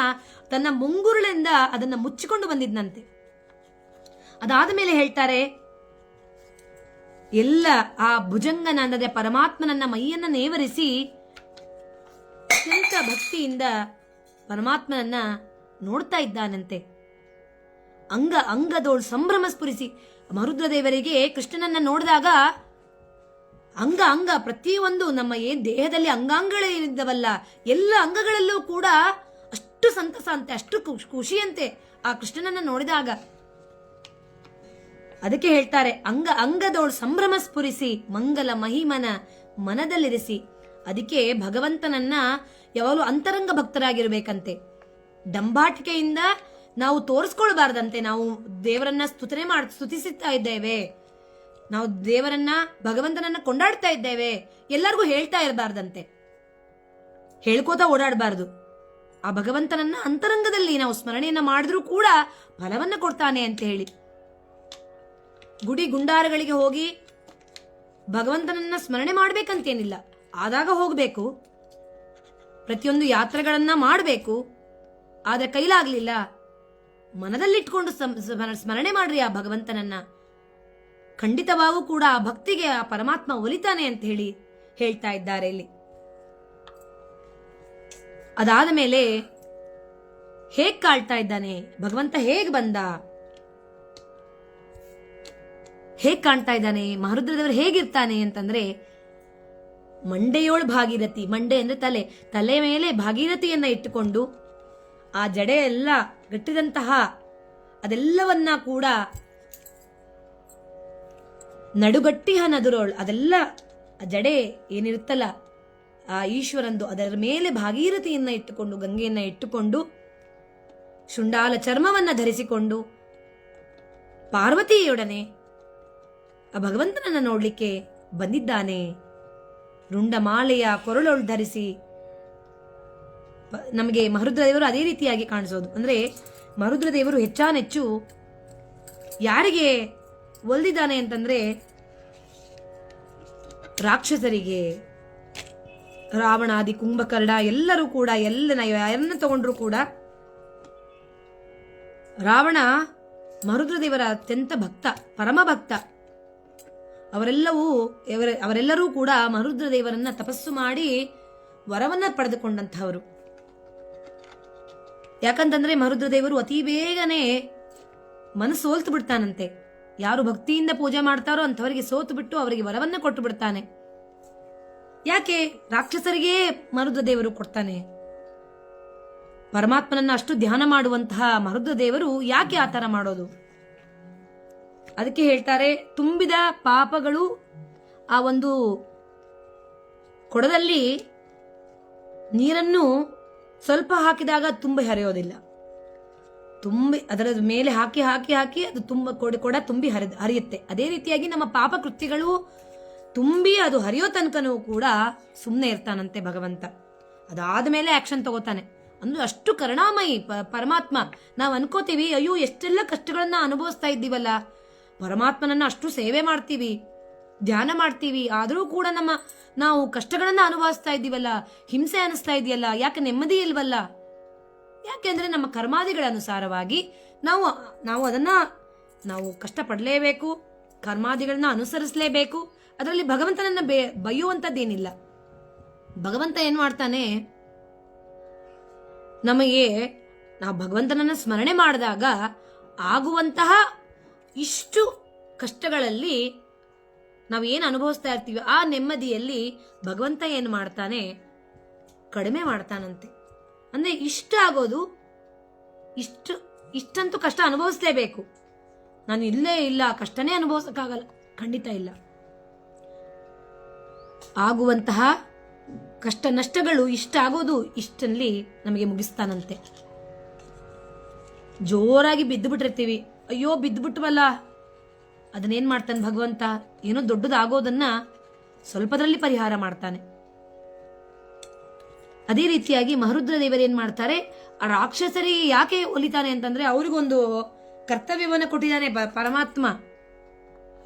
ತನ್ನ ಮುಂಗುರುಳಿಂದ ಅದನ್ನ ಮುಚ್ಚಿಕೊಂಡು ಬಂದಿದ್ನಂತೆ. ಅದಾದ ಮೇಲೆ ಹೇಳ್ತಾರೆ, ಎಲ್ಲ ಆ ಭುಜಂಗನ ಅಂದರೆ ಪರಮಾತ್ಮನನ್ನ ಮೈಯನ್ನ ನೇವರಿಸಿ ಅತ್ಯಂತ ಭಕ್ತಿಯಿಂದ ಪರಮಾತ್ಮನನ್ನ ನೋಡ್ತಾ ಇದ್ದಾನಂತೆ. ಅಂಗ ಅಂಗದೋಳು ಸಂಭ್ರಮ ಸ್ಫುರಿಸಿ ಮಹರುದ್ರದೇವರಿಗೆ ಕೃಷ್ಣನನ್ನ ನೋಡಿದಾಗ ಅಂಗ ಅಂಗ ಪ್ರತಿಯೊಂದು ನಮ್ಮ ದೇಹದಲ್ಲಿ ಅಂಗಾಂಗಗಳಿದ್ದವಲ್ಲ ಎಲ್ಲ ಅಂಗಗಳಲ್ಲೂ ಕೂಡ ಅಷ್ಟು ಸಂತಸ ಅಂತೆ, ಅಷ್ಟು ಖುಷಿಯಂತೆ ಆ ಕೃಷ್ಣನನ್ನ ನೋಡಿದಾಗ. ಅದಕ್ಕೆ ಹೇಳ್ತಾರೆ ಅಂಗ ಅಂಗದೋಳು ಸಂಭ್ರಮ ಸ್ಫುರಿಸಿ ಮಂಗಲ ಮಹಿಮನ ಮನದಲ್ಲಿರಿಸಿ. ಅದಕ್ಕೆ ಭಗವಂತನನ್ನ ಯಾವಾಗಲೂ ಅಂತರಂಗ ಭಕ್ತರಾಗಿರ್ಬೇಕಂತೆ. ಡಂಬಾಟಿಕೆಯಿಂದ ನಾವು ತೋರಿಸ್ಕೊಳ್ಬಾರ್ದಂತೆ. ನಾವು ದೇವರನ್ನ ಸ್ತುತಿಸುತ್ತಾ ಇದ್ದೇವೆ, ನಾವು ದೇವರನ್ನ ಭಗವಂತನನ್ನ ಕೊಂಡಾಡ್ತಾ ಇದ್ದೇವೆ, ಎಲ್ಲರಿಗೂ ಹೇಳ್ತಾ ಇರಬಾರ್ದಂತೆ, ಹೇಳ್ಕೋತಾ ಓಡಾಡಬಾರ್ದು. ಆ ಭಗವಂತನನ್ನ ಅಂತರಂಗದಲ್ಲಿ ನಾವು ಸ್ಮರಣೆಯನ್ನ ಮಾಡಿದ್ರೂ ಕೂಡ ಫಲವನ್ನ ಕೊಡ್ತಾನೆ ಅಂತ ಹೇಳಿ ಗುಡಿ ಗುಂಡಾರಗಳಿಗೆ ಹೋಗಿ ಭಗವಂತನನ್ನ ಸ್ಮರಣೆ ಮಾಡ್ಬೇಕಂತೇನಿಲ್ಲ, ಆದಾಗ ಹೋಗ್ಬೇಕು, ಪ್ರತಿಯೊಂದು ಯಾತ್ರೆಗಳನ್ನ ಮಾಡಬೇಕು. ಆದ್ರೆ ಕೈಲಾಗ್ಲಿಲ್ಲ, ಮನದಲ್ಲಿಟ್ಕೊಂಡು ಸ್ಮರಣೆ ಮಾಡ್ರಿ ಆ ಭಗವಂತನನ್ನ. ಖಂಡಿತವಾಗೂ ಕೂಡ ಆ ಭಕ್ತಿಗೆ ಆ ಪರಮಾತ್ಮ ಒಲಿತಾನೆ ಅಂತ ಹೇಳಿ ಹೇಳ್ತಾ ಇದ್ದಾರೆ ಇಲ್ಲಿ. ಅದಾದ ಮೇಲೆ ಹೇಗ್ ಕಾಳ್ತಾ ಇದ್ದಾನೆ ಭಗವಂತ, ಹೇಗ್ ಬಂದ, ಹೇಗ್ ಕಾಣ್ತಾ ಇದ್ದಾನೆ ಮಹರುದ್ರದೇವರು ಹೇಗಿರ್ತಾನೆ ಅಂತಂದ್ರೆ, ಮಂಡೆಯೋಳು ಭಾಗೀರಥಿ, ಮಂಡೆ ಅಂದ್ರೆ ತಲೆ ಮೇಲೆ ಭಾಗೀರಥಿಯನ್ನ ಇಟ್ಟುಕೊಂಡು ಆ ಜಡೆ ಎಲ್ಲ ಗಟ್ಟಿದಂತಹ ಅದೆಲ್ಲವನ್ನ ಕೂಡ ನಡುಗಟ್ಟಿಹ ನದುರೋಳು, ಅದೆಲ್ಲ ಜಡೆ ಏನಿರುತ್ತಲ್ಲ ಆ ಈಶ್ವರಂದು, ಅದರ ಮೇಲೆ ಭಾಗೀರಥಿಯನ್ನ ಇಟ್ಟುಕೊಂಡು, ಗಂಗೆಯನ್ನ ಇಟ್ಟುಕೊಂಡು, ಶುಂಡಾಲ ಚರ್ಮವನ್ನ ಧರಿಸಿಕೊಂಡು ಪಾರ್ವತಿಯೊಡನೆ ಆ ಭಗವಂತನನ್ನ ನೋಡ್ಲಿಕ್ಕೆ ಬಂದಿದ್ದಾನೆ. ರುಂಡಮಾಲೆಯ ಕೊರಳೊಳು ಧರಿಸಿ ನಮಗೆ ಮಹರುದ್ರ ದೇವರು ಅದೇ ರೀತಿಯಾಗಿ ಕಾಣಿಸೋದು. ಅಂದ್ರೆ ಮಹರುದ್ರ ದೇವರು ಹೆಚ್ಚಾನೆಚ್ಚು ಯಾರಿಗೆ ಒಲ್ದಿದ್ದಾನೆ ಅಂತಂದ್ರೆ ರಾಕ್ಷಸರಿಗೆ, ರಾವಣಾದಿ ಕುಂಭಕರ್ಣ ಎಲ್ಲರೂ ಕೂಡ ಯಾರನ್ನ ತಗೊಂಡ್ರು ಕೂಡ ರಾವಣ ಮಹರುದ್ರ ದೇವರ ಅತ್ಯಂತ ಭಕ್ತ, ಪರಮ ಭಕ್ತ. ಅವರೆಲ್ಲರೂ ಕೂಡ ಮಹರುದ್ರ ದೇವರನ್ನ ತಪಸ್ಸು ಮಾಡಿ ವರವನ್ನ ಪಡೆದುಕೊಂಡಂತಹವರು. ಯಾಕಂತಂದ್ರೆ ಮಹರುದ್ರ ದೇವರು ಅತಿ ಬೇಗನೆ ಮನಸ್ಸು ಸೋಲ್ತು ಬಿಡ್ತಾನಂತೆ. ಯಾರು ಭಕ್ತಿಯಿಂದ ಪೂಜೆ ಮಾಡ್ತಾರೋ ಅಂತವರಿಗೆ ಸೋತು ಬಿಟ್ಟು ಅವರಿಗೆ ವರವನ್ನ ಕೊಟ್ಟು ಬಿಡ್ತಾನೆ. ಯಾಕೆ? ರಾಕ್ಷಸರಿಗೆ ಮಹರುದ್ರ ದೇವರು ಕೊಡ್ತಾನೆ. ಪರಮಾತ್ಮನನ್ನ ಅಷ್ಟು ಧ್ಯಾನ ಮಾಡುವಂತಹ ಮಹರುದ್ರ ದೇವರು ಯಾಕೆ ಆತರ ಮಾಡೋದು? ಅದಕ್ಕೆ ಹೇಳ್ತಾರೆ, ತುಂಬಿದ ಪಾಪಗಳು ಆ ಒಂದು ಕೊಡದಲ್ಲಿ ನೀರನ್ನು ಸ್ವಲ್ಪ ಹಾಕಿದಾಗ ತುಂಬಿ ಹರಿಯೋದಿಲ್ಲ. ಅದರ ಮೇಲೆ ಹಾಕಿ ಹಾಕಿ ಹಾಕಿ ಅದು ಕೊಡ ತುಂಬಿ ಹರಿಯುತ್ತೆ. ಅದೇ ರೀತಿಯಾಗಿ ನಮ್ಮ ಪಾಪ ಕೃತ್ಯಗಳು ತುಂಬಿ ಅದು ಹರಿಯೋ ತನಕನೂ ಕೂಡ ಸುಮ್ಮನೆ ಇರ್ತಾನಂತೆ ಭಗವಂತ. ಅದಾದ ಮೇಲೆ ಆಕ್ಷನ್ ತಗೋತಾನೆ. ಅಂದ್ರೆ ಅಷ್ಟು ಕರುಣಾಮಯಿ ಪರಮಾತ್ಮ. ನಾವು ಅನ್ಕೋತೀವಿ, ಅಯ್ಯೋ ಎಷ್ಟೆಲ್ಲ ಕಷ್ಟಗಳನ್ನ ಅನುಭವಿಸ್ತಾ ಇದ್ದೀವಲ್ಲ, ಪರಮಾತ್ಮನನ್ನ ಅಷ್ಟು ಸೇವೆ ಮಾಡ್ತೀವಿ, ಧ್ಯಾನ ಮಾಡ್ತೀವಿ, ಆದರೂ ಕೂಡ ನಾವು ಕಷ್ಟಗಳನ್ನ ಅನುಭವಿಸ್ತಾ ಇದ್ದೀವಲ್ಲ, ಹಿಂಸೆ ಅನಿಸ್ತಾ ಇದೆಯಲ್ಲ, ಯಾಕೆ ನೆಮ್ಮದಿ ಇಲ್ವಲ್ಲ? ಯಾಕೆಂದ್ರೆ ನಮ್ಮ ಕರ್ಮಾದಿಗಳ ಅನುಸಾರವಾಗಿ ನಾವು ಅದನ್ನ ಕಷ್ಟಪಡಲೇಬೇಕು, ಕರ್ಮಾದಿಗಳನ್ನ ಅನುಸರಿಸಲೇಬೇಕು. ಅದರಲ್ಲಿ ಭಗವಂತನನ್ನ ಬೈಯುವಂಥದ್ದೇನಿಲ್ಲ. ಭಗವಂತ ಏನ್ ಮಾಡ್ತಾನೆ, ನಮಗೆ ನಾವು ಭಗವಂತನನ್ನ ಸ್ಮರಣೆ ಮಾಡಿದಾಗ ಆಗುವಂತಹ ಇಷ್ಟು ಕಷ್ಟಗಳಲ್ಲಿ ನಾವೇನು ಅನುಭವಿಸ್ತಾ ಇರ್ತೀವಿ ಆ ನೆಮ್ಮದಿಯಲ್ಲಿ ಭಗವಂತ ಏನು ಮಾಡ್ತಾನೆ, ಕಡಿಮೆ ಮಾಡ್ತಾನಂತೆ. ಅಂದ್ರೆ ಇಷ್ಟ ಆಗೋದು ಇಷ್ಟಂತೂ ಕಷ್ಟ ಅನುಭವಿಸ್ಲೇಬೇಕು. ನಾನು ಇಲ್ಲೇ ಇಲ್ಲ, ಕಷ್ಟನೇ ಅನುಭವಿಸಕ್ಕಾಗಲ್ಲ, ಖಂಡಿತ ಇಲ್ಲ. ಆಗುವಂತಹ ಕಷ್ಟ ನಷ್ಟಗಳು ಇಷ್ಟ ಆಗೋದು ಇಷ್ಟಲ್ಲಿ ನಮಗೆ ಮುಗಿಸ್ತಾನಂತೆ. ಜೋರಾಗಿ ಬಿದ್ದು ಬಿಟ್ಟಿರ್ತೀವಿ, ಅಯ್ಯೋ ಬಿದ್ದುಬಿಟ್ವಲ್ಲ, ಅದನ್ನೇನ್ ಮಾಡ್ತಾನೆ ಭಗವಂತ, ಏನೋ ದೊಡ್ಡದಾಗೋದನ್ನ ಸ್ವಲ್ಪದ್ರಲ್ಲಿ ಪರಿಹಾರ ಮಾಡ್ತಾನೆ. ಅದೇ ರೀತಿಯಾಗಿ ಮಹರುದ್ರ ದೇವರೇನ್ ಮಾಡ್ತಾರೆ, ಆ ರಾಕ್ಷಸರಿಗೆ ಯಾಕೆ ಒಲಿತಾನೆ ಅಂತಂದ್ರೆ ಅವರಿಗೊಂದು ಕರ್ತವ್ಯವನ್ನ ಕೊಟ್ಟಿದ್ದಾನೆ ಪರಮಾತ್ಮ.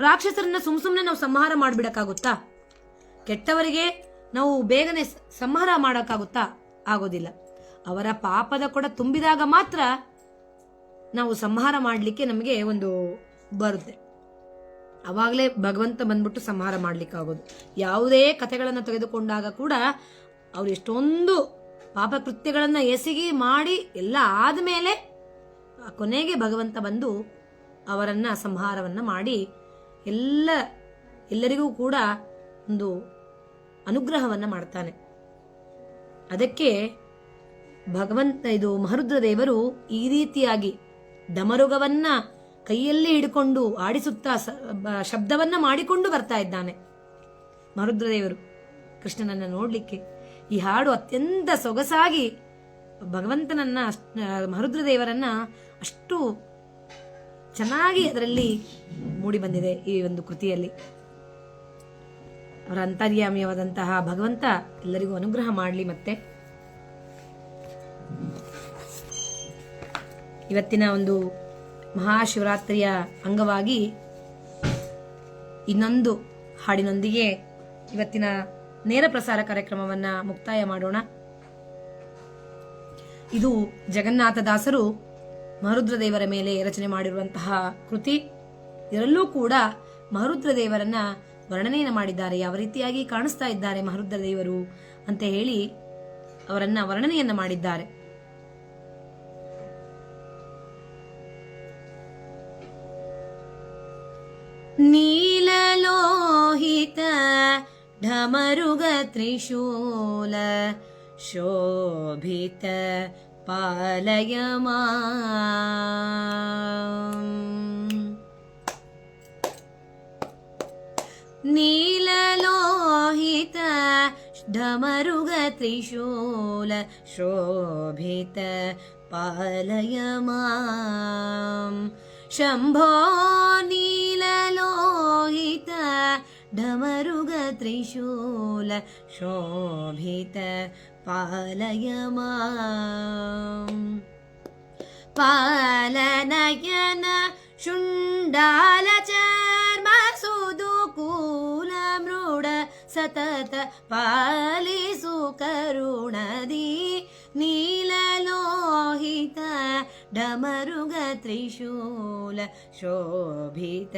ರಾಕ್ಷಸರನ್ನ ಸುಮ್ನೆ ನಾವು ಸಂಹಾರ ಮಾಡ್ಬಿಡಕ್ಕಾಗುತ್ತಾ? ಕೆಟ್ಟವರಿಗೆ ನಾವು ಬೇಗನೆ ಸಂಹಾರ ಮಾಡಕ್ಕಾಗುತ್ತಾ? ಆಗೋದಿಲ್ಲ. ಅವರ ಪಾಪದ ಕೊಡ ತುಂಬಿದಾಗ ಮಾತ್ರ ನಾವು ಸಂಹಾರ ಮಾಡಲಿಕ್ಕೆ ನಮಗೆ ಒಂದು ಬರುತ್ತೆ. ಅವಾಗಲೇ ಭಗವಂತ ಬಂದ್ಬಿಟ್ಟು ಸಂಹಾರ ಮಾಡ್ಲಿಕ್ಕೆ ಆಗೋದು. ಯಾವುದೇ ಕಥೆಗಳನ್ನು ತೆಗೆದುಕೊಂಡಾಗ ಕೂಡ ಅವ್ರು ಎಷ್ಟೊಂದು ಪಾಪ ಕೃತ್ಯಗಳನ್ನ ಎಸಗಿ ಮಾಡಿ ಎಲ್ಲ ಆದ್ಮೇಲೆ ಕೊನೆಗೆ ಭಗವಂತ ಬಂದು ಅವರನ್ನ ಸಂಹಾರವನ್ನ ಮಾಡಿ ಎಲ್ಲರಿಗೂ ಕೂಡ ಒಂದು ಅನುಗ್ರಹವನ್ನ ಮಾಡ್ತಾನೆ. ಅದಕ್ಕೆ ಮಹರುದ್ರ ದೇವರು ಈ ರೀತಿಯಾಗಿ ಡಮರುಗವನ್ನ ಕೈಯಲ್ಲಿ ಹಿಡ್ಕೊಂಡು ಆಡಿಸುತ್ತಾ ಶಬ್ದವನ್ನ ಮಾಡಿಕೊಂಡು ಬರ್ತಾ ಇದ್ದಾನೆ ಮಹರುದ್ರ ದೇವರು ಕೃಷ್ಣನನ್ನ ನೋಡ್ಲಿಕ್ಕೆ. ಈ ಹಾಡು ಅತ್ಯಂತ ಸೊಗಸಾಗಿ ಭಗವಂತನನ್ನ, ಮಹರುದ್ರ ದೇವರನ್ನ ಅಷ್ಟು ಚೆನ್ನಾಗಿ ಅದರಲ್ಲಿ ಮೂಡಿ ಬಂದಿದೆ ಈ ಒಂದು ಕೃತಿಯಲ್ಲಿ. ಅವರ ಅಂತರ್ಯಾಮಿಯಾದಂತಹ ಭಗವಂತ ಎಲ್ಲರಿಗೂ ಅನುಗ್ರಹ ಮಾಡಲಿ. ಮತ್ತೆ ಇವತ್ತಿನ ಒಂದು ಮಹಾಶಿವರಾತ್ರಿಯ ಅಂಗವಾಗಿ ಇನ್ನೊಂದು ಹಾಡಿನೊಂದಿಗೆ ಇವತ್ತಿನ ನೇರ ಪ್ರಸಾರ ಕಾರ್ಯಕ್ರಮವನ್ನ ಮುಕ್ತಾಯ ಮಾಡೋಣ. ಇದು ಜಗನ್ನಾಥದಾಸರು ಮಹರುದ್ರ ದೇವರ ಮೇಲೆ ರಚನೆ ಮಾಡಿರುವಂತಹ ಕೃತಿ. ಇದರಲ್ಲೂ ಕೂಡ ಮಹರುದ್ರ ದೇವರನ್ನ ವರ್ಣನೆಯನ್ನು ಮಾಡಿದ್ದಾರೆ. ಯಾವ ರೀತಿಯಾಗಿ ಕಾಣಿಸ್ತಾ ಇದ್ದಾರೆ ಮಹರುದ್ರ ದೇವರು ಅಂತ ಹೇಳಿ ಅವರನ್ನ ವರ್ಣನೆಯನ್ನ ಮಾಡಿದ್ದಾರೆ. ನೀಲಲೋಹಿತ ಢಮರುಗ ತ್ರಿಶೂಲ ಶೋಭಿತ ಪಾಲಯ ಮಾಂ. ನೀಲಲೋಹಿತ ಢಮರುಗ ತ್ರಿಶೂಲ ಶೋಭಿತ ಪಾಲಯ ಮಾಂ. ಶಂಭೋ ನೀಲಲೋಹಿತ ಢಮರುಗ ತ್ರಿಶೂಲ ಶೋಭಿತ ಪಾಲಯ ಮಾಂ. ಪಾಲನಯನ ಶುಂಡಾಲ ಚರ್ಮ ಸುದುಕೂಲ ಮೃಡ ಸತತ ಪಾಲಿಸು ಕರುಣದಿ. ನೀಲಲೋಹಿತ ಢಮರುಗ ತ್ರಿಶೂಲ ಶೋಭಿತ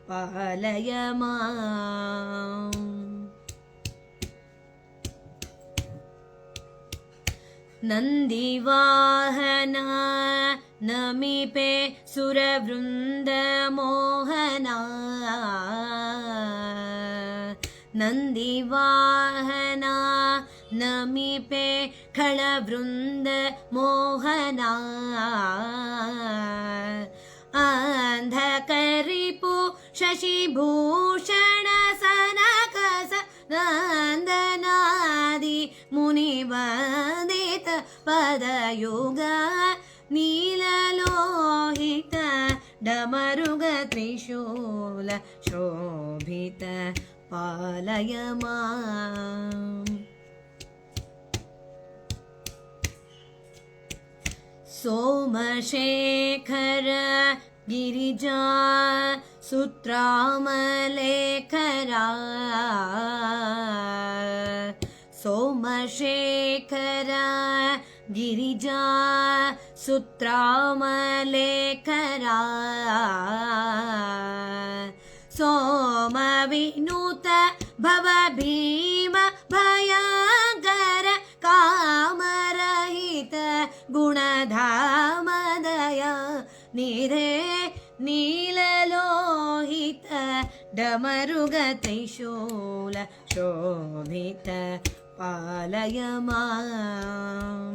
ಪಾಲಯ ಮಾಂ. ನಂದಿವಾಹನ ನಮಿಪೆ ಸುರವೃಂದ ಮೋಹನ. ನಂದಿವಾಹನ ನಮಿಪೆ ಖಳವೃಂದ ಮೋಹನ. ಅಂಧಕರಿಪು ಶಶಿಭೂಷಣ ಸನಕಸ ನಂದನಾದಿ ಮುನಿವಂದಿತ ಪದಯುಗ. ನೀಲಲೋಹಿತ ಢಮರುಗ ತ್ರಿಶೂಲ ಶೋಭಿತ ಪಾಲಯ ಮಾಂ. ಸೋಮಶೇಖರ ಗಿರಿಜಾ ಸುತ್ರಾಮಲೇಖರ. ಸೋಮಶೇಖರ ಗಿರಿಜಾ ಸುತ್ರಾಮಲೇಖರ. ಸೋಮ ವಿನುತ ಭವ ಭೀಮ ಭಯಂಕರ ಕಾಮರಹಿತ ಗುಣಧಾಮದಯ ನಿಧೇ. ನೀಲಲೋಹಿತ ಢಮರುಗ ತ್ರಿಶೂಲ ಶೋಭಿತ ಪಾಲಯ ಮಾಂ.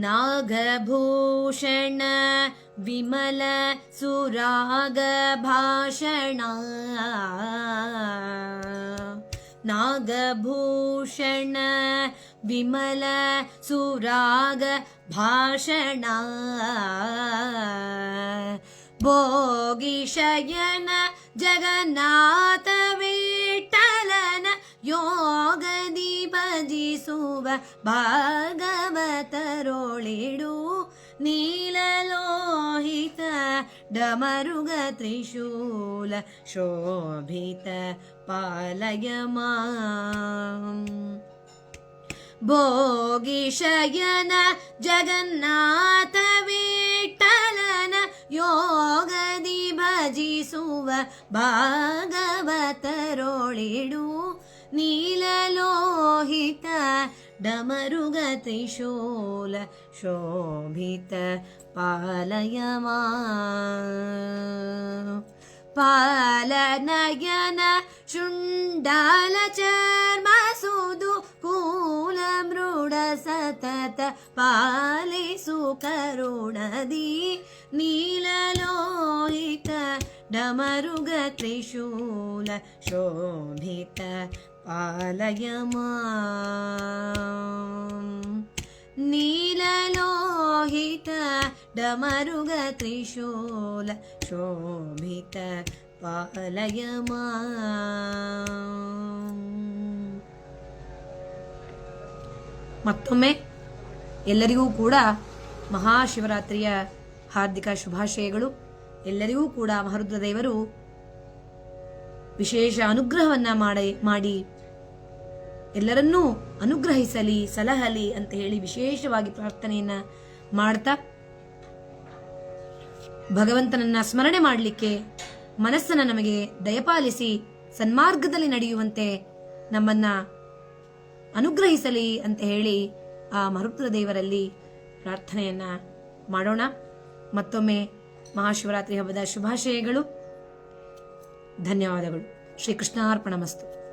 ನಾಗಭೂಷಣ ವಿಮಲ ಸುರಾಗ ಭಾಷಣ. ನಾಗಭೂಷಣ ವಿಮಲ ಸುರಾಗ ಭಾಷಣ. ಭೋಗಿಶಯನ ಜಗನ್ನಾಥ ವಿಠಲನ ಯೋಗದಿ ಭಜಿಸುವ ಭಾಗವತರೊಳಿಡು. ನೀಲಲೋಹಿತ ಢಮರುಗ ತ್ರಿಶೂಲ ಶೋಭಿತ ಪಾಲಯ ಮಾಂ. ಭೋಗಿಶಯನ ಜಗನ್ನಾಥ ವಿಠಲನ ಯೋಗದಿ ಭಜಿಸುವ ಭಾಗವತರೊಳಿಡು. ನೀಲಲೋಹಿತ ಢಮರುಗ ತ್ರಿಶೂಲ ಶೋಭಿತ ಪಾಲಯ ಮಾಂ. ಪಾಲನಯನ ಶುಂಡಾಲ ಚರ್ಮ ಸುದು ಕೂಲ ಮೃಡ ಸತತ ಪಾಲಿಸು ಕರುಣದಿ. ನೀಲಲೋಹಿತ ಢಮರುಗ ತ್ರಿಶೂಲ ಶೋಭಿತ ಪಾಲಯ ಮಾಂ. ನೀಲಲೋಹಿತ ಢಮರುಗ ತ್ರಿಶೂಲ ಶೋಭಿತ ಪಾಲಯ ಮಾಂ. ಮತ್ತೊಮ್ಮೆ ಎಲ್ಲರಿಗೂ ಕೂಡ ಮಹಾಶಿವರಾತ್ರಿಯ ಹಾರ್ದಿಕ ಶುಭಾಶಯಗಳು. ಎಲ್ಲರಿಗೂ ಕೂಡ ಮಹರುದ್ರ ದೇವರು ವಿಶೇಷ ಅನುಗ್ರಹವನ್ನ ಮಾಡಿ ಎಲ್ಲರನ್ನೂ ಅನುಗ್ರಹಿಸಲಿ, ಸಲಹಲಿ ಅಂತ ಹೇಳಿ ವಿಶೇಷವಾಗಿ ಪ್ರಾರ್ಥನೆಯನ್ನ ಮಾಡ್ತಾ ಭಗವಂತನನ್ನ ಸ್ಮರಣೆ ಮಾಡಲಿಕ್ಕೆ ಮನಸ್ಸನ್ನ ನಮಗೆ ದಯಪಾಲಿಸಿ ಸನ್ಮಾರ್ಗದಲ್ಲಿ ನಡೆಯುವಂತೆ ನಮ್ಮನ್ನ ಅನುಗ್ರಹಿಸಲಿ ಅಂತ ಹೇಳಿ ಆ ಮಹರುದ್ರ ದೇವರಲ್ಲಿ ಪ್ರಾರ್ಥನೆಯನ್ನ ಮಾಡೋಣ. ಮತ್ತೊಮ್ಮೆ ಮಹಾಶಿವರಾತ್ರಿ ಹಬ್ಬದ ಶುಭಾಶಯಗಳು. ಧನ್ಯವಾದಗಳು. ಶ್ರೀಕೃಷ್ಣಾರ್ಪಣಮಸ್ತು.